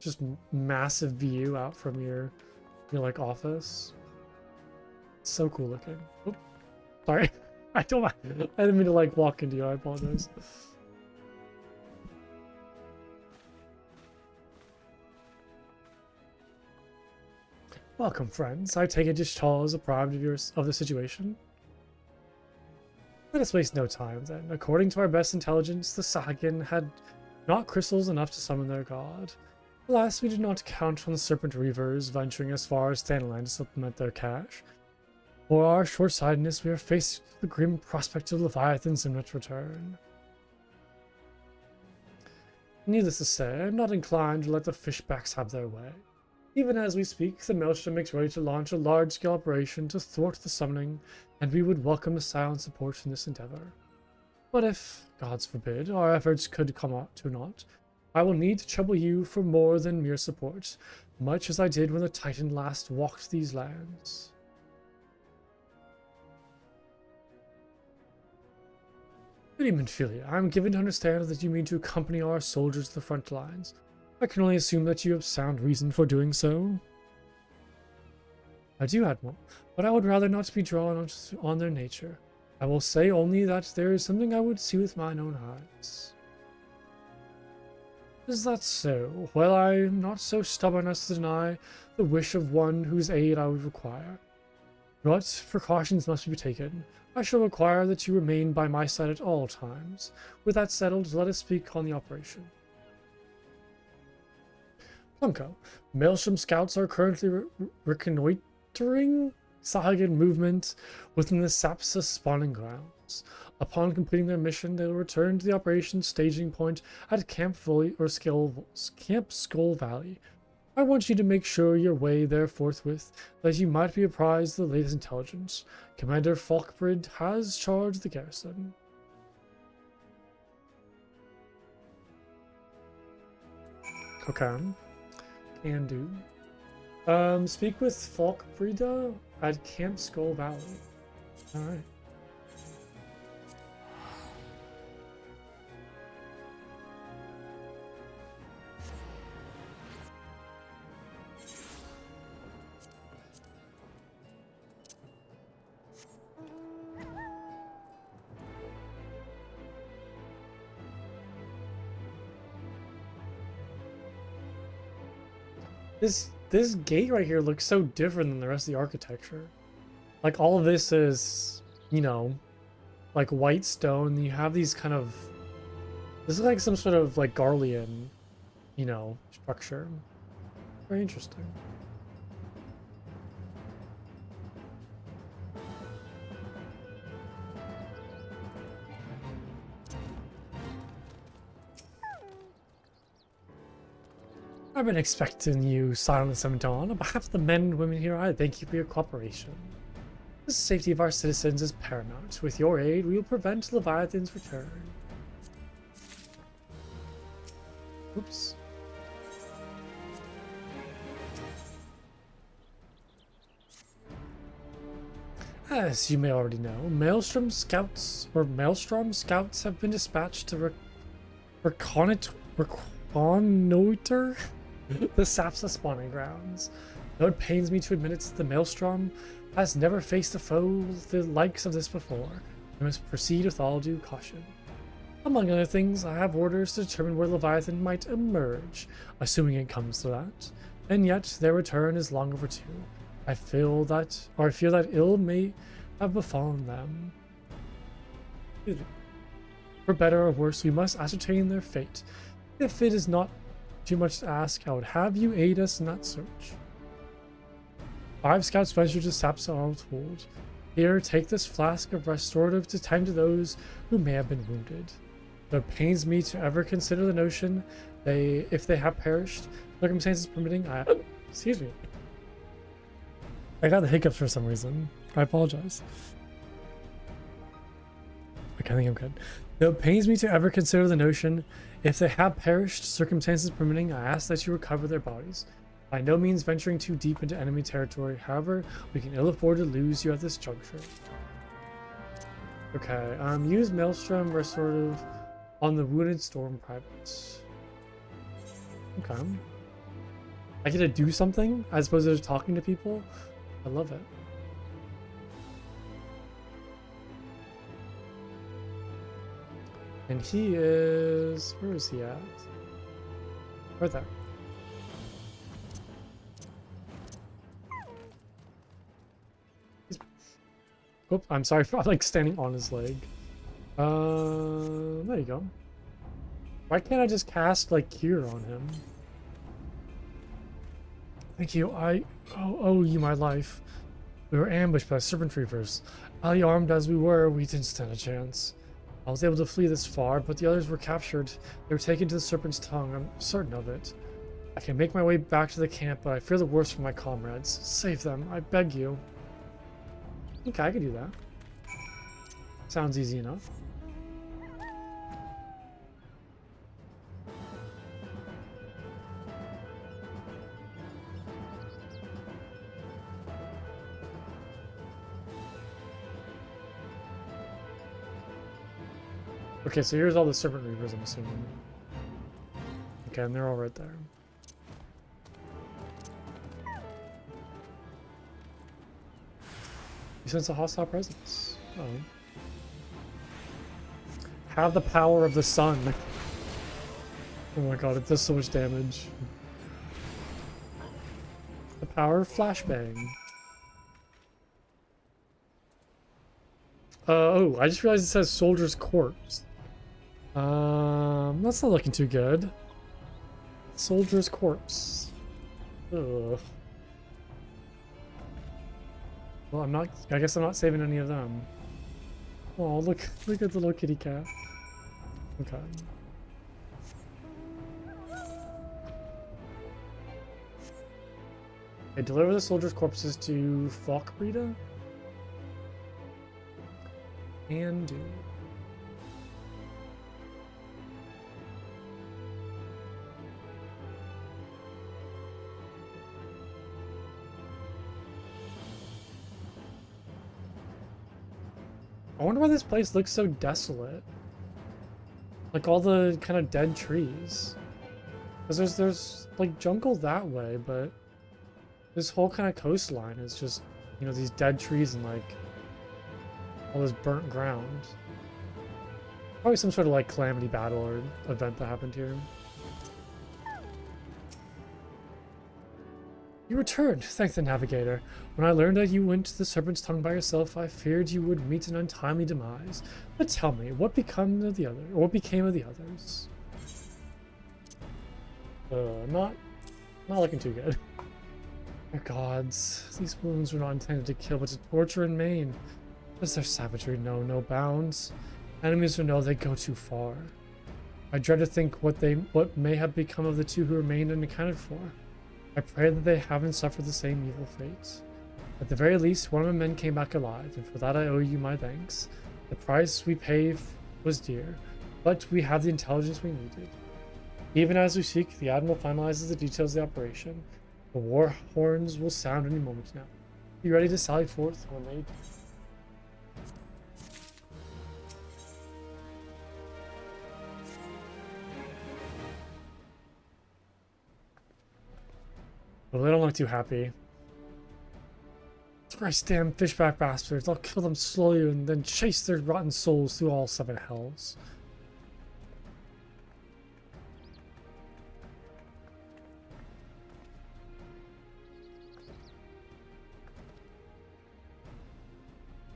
just massive view out from your like office. It's so cool looking. Oop. Sorry. I didn't mean to like walk into you. I apologize. Welcome, friends. I take it Ishtal is apprised of the situation. Let us waste no time, then. According to our best intelligence, the Sahagin had not crystals enough to summon their god. Alas, we did not count on the Serpent Reavers venturing as far as Thanalan to supplement their cache. For our short-sightedness, we are faced with the grim prospect of Leviathan's imminent return. Needless to say, I am not inclined to let the fishbacks have their way. Even as we speak, the Maelstrom makes ready to launch a large-scale operation to thwart the summoning, and we would welcome a silent support in this endeavor. But if, gods forbid, our efforts could come out to naught, I will need to trouble you for more than mere support, much as I did when the Titan last walked these lands. Good evening, Philia. I am given to understand that you mean to accompany our soldiers to the front lines. I can only assume that you have sound reason for doing so. I do, Admiral, but I would rather not be drawn on their nature. I will say only that there is something I would see with mine own eyes. Is that so? Well, I am not so stubborn as to deny the wish of one whose aid I would require. But precautions must be taken. I shall require that you remain by my side at all times. With that settled, let us speak on the operation. Plunko, Maelstrom scouts are currently reconnoitering Sahagin movement within the Sapsa spawning grounds. Upon completing their mission, they will return to the operations staging point at Camp Skull Valley. I want you to make sure your way there forthwith, that you might be apprised of the latest intelligence. Commander Falkbrid has charged the garrison. Okay. Can do. Speak with Falkbrida at Camp Skull Valley. All right. This gate right here looks so different than the rest of the architecture. Like all of this is, you know, like white stone. You have these kind of, this is like some sort of like Garlean, you know, structure. Very interesting. I've been expecting you, Silent Scimitar. On behalf of the men and women here, I thank you for your cooperation. The safety of our citizens is paramount. With your aid, we will prevent Leviathan's return. Oops. As you may already know, Maelstrom scouts have been dispatched to reconnoiter the Sapsa spawning grounds. Though it pains me to admit it, the Maelstrom has never faced a foe the likes of this before. We must proceed with all due caution. Among other things, I have orders to determine where Leviathan might emerge, assuming it comes to that. And yet, their return is long overdue. I fear that ill may have befallen them. For better or worse, we must ascertain their fate. If it is not too much to ask, I would have you aid us in that search. 5 scouts ventured to Sapsa all told. Here, take this flask of restorative to tend to those who may have been wounded. Though it pains me to ever consider the notion if they have perished, circumstances permitting, excuse me. I got the hiccups for some reason. I apologize. Okay, I think I'm good. Though it pains me to ever consider the notion, if they have perished, circumstances permitting, I ask that you recover their bodies. By no means venturing too deep into enemy territory, however, we can ill afford to lose you at this juncture. Okay, use Maelstrom Restorative on the wounded Storm Privates. Okay. I get to do something as opposed to just talking to people? I love it. And he is... where is he at? Right there. Oh, I'm sorry for like standing on his leg. There you go. Why can't I just cast like Cure on him? Thank you. I owe you my life. We were ambushed by serpent reavers. Highly armed as we were, we didn't stand a chance. I was able to flee this far, but the others were captured. They were taken to the serpent's tongue. I'm certain of it. I can make my way back to the camp, but I fear the worst for my comrades. Save them, I beg you. Okay, I can do that. Sounds easy enough. Okay, so here's all the serpent reavers, I'm assuming. Okay, and they're all right there. You sense a hostile presence. Oh. Have the power of the sun. Oh my god, it does so much damage. The power of flashbang. Oh, I just realized it says soldier's corpse. That's not looking too good. Soldier's corpse. Ugh. Well, I guess I'm not saving any of them. Oh, look at the little kitty cat. Okay. Okay, deliver the soldiers' corpses to Falkbreda. And do. wonder why this place looks so desolate. Like all the kind of dead trees. Because there's like jungle that way, but this whole kind of coastline is just, you know, these dead trees and like all this burnt ground. Probably some sort of like calamity battle or event that happened here. You returned, thank the navigator. When I learned that you went to the Serpent's Tongue by yourself, I feared you would meet an untimely demise. But tell me, what became of the others? Not looking too good. Dear gods, these wounds were not intended to kill, but to torture and maim. Does their savagery know no bounds? Enemies will know they go too far. I dread to think what may have become of the two who remained unaccounted for. I pray that they haven't suffered the same evil fate. At the very least, one of my men came back alive, and for that I owe you my thanks. The price we paid was dear, but we have the intelligence we needed. Even as we speak, the Admiral finalizes the details of the operation. The war horns will sound any moment now. Be ready to sally forth when they do. Well, they don't look too happy. Christ damn fishback bastards. I'll kill them slowly and then chase their rotten souls through all 7 hells.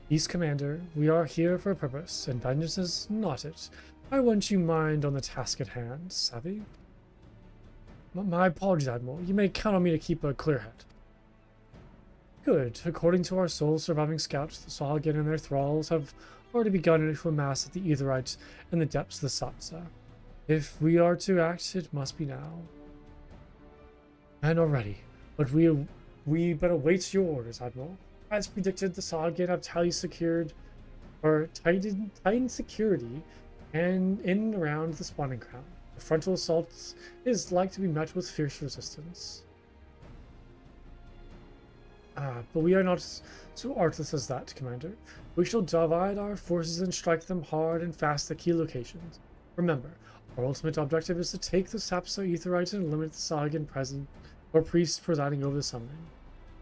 East Commander, we are here for a purpose, and vengeance is not it. I want you mind on the task at hand, savvy? My apologies, Admiral. You may count on me to keep a clear head. Good. According to our sole surviving scouts, the Sahagin and their thralls have already begun to amass at the Aetheryte in the depths of the Sapsa. If we are to act, it must be now. And already. But we but await your orders, Admiral. As predicted, the Sahagin have tightened security and in and around the spawning ground. The frontal assault is like to be met with fierce resistance. But we are not so artless as that, Commander. We shall divide our forces and strike them hard and fast at key locations. Remember, our ultimate objective is to take the Sapsa Aetheryte and eliminate the Sahagin present or priests presiding over the summoning.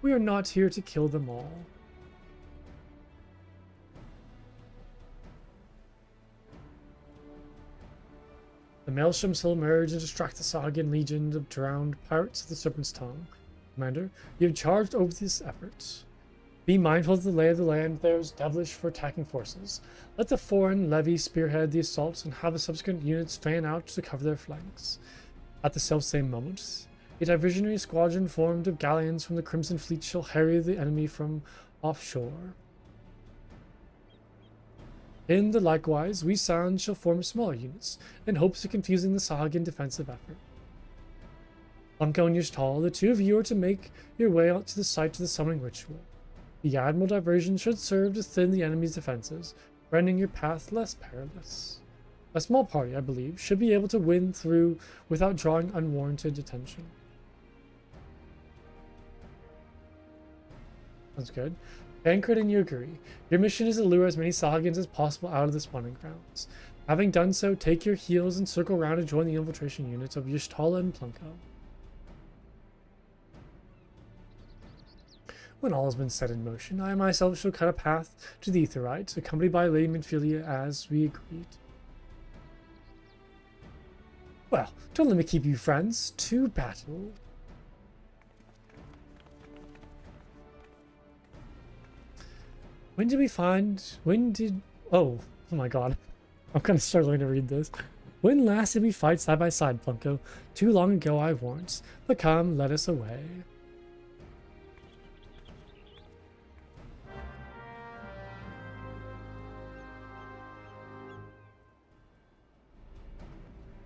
We are not here to kill them all. The Maelstrom shall emerge and distract the Sahagin legion of drowned pirates of the Serpent's Tongue. Commander, you have charged over this effort. Be mindful of the lay of the land there is devilish for attacking forces. Let the foreign levy spearhead the assaults and have the subsequent units fan out to cover their flanks. At the selfsame moment, a diversionary squadron formed of galleons from the Crimson Fleet shall harry the enemy from offshore. In the likewise, we Sans shall form smaller units, in hopes of confusing the Sahagin defensive effort. Plunko and Yashtal, the two of you are to make your way out to the site of the summoning ritual. The Admiral diversion should serve to thin the enemy's defenses, rendering your path less perilous. A small party, I believe, should be able to win through without drawing unwarranted attention. Sounds good. Bankert and Yuguri, your mission is to lure as many Sahagins as possible out of the spawning grounds. Having done so, take your heals and circle around and join the infiltration units of Yashtala and Plunko. When all has been set in motion, I myself shall cut a path to the Aetheryte, accompanied by Lady Minfilia as we agreed. Well, don't let me keep you friends. To battle. Oh my god. I'm kind of struggling to read this. When last did we fight side by side, Plunko? Too long ago, I warrant. But come, let us away.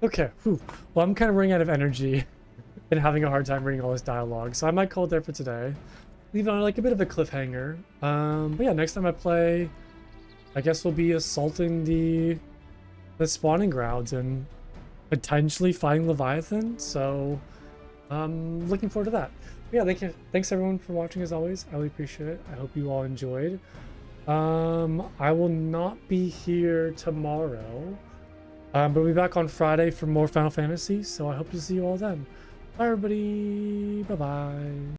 Okay, whew. Well, I'm kind of running out of energy and having a hard time reading all this dialogue, so I might call it there for today. Leave it on like a bit of a cliffhanger. But yeah, next time I play, I guess we'll be assaulting the spawning grounds and potentially fighting Leviathan. So, looking forward to that. But yeah, thanks everyone for watching as always. I really appreciate it. I hope you all enjoyed. I will not be here tomorrow. But we'll be back on Friday for more Final Fantasy, so I hope to see you all then. Bye, everybody. Bye-bye.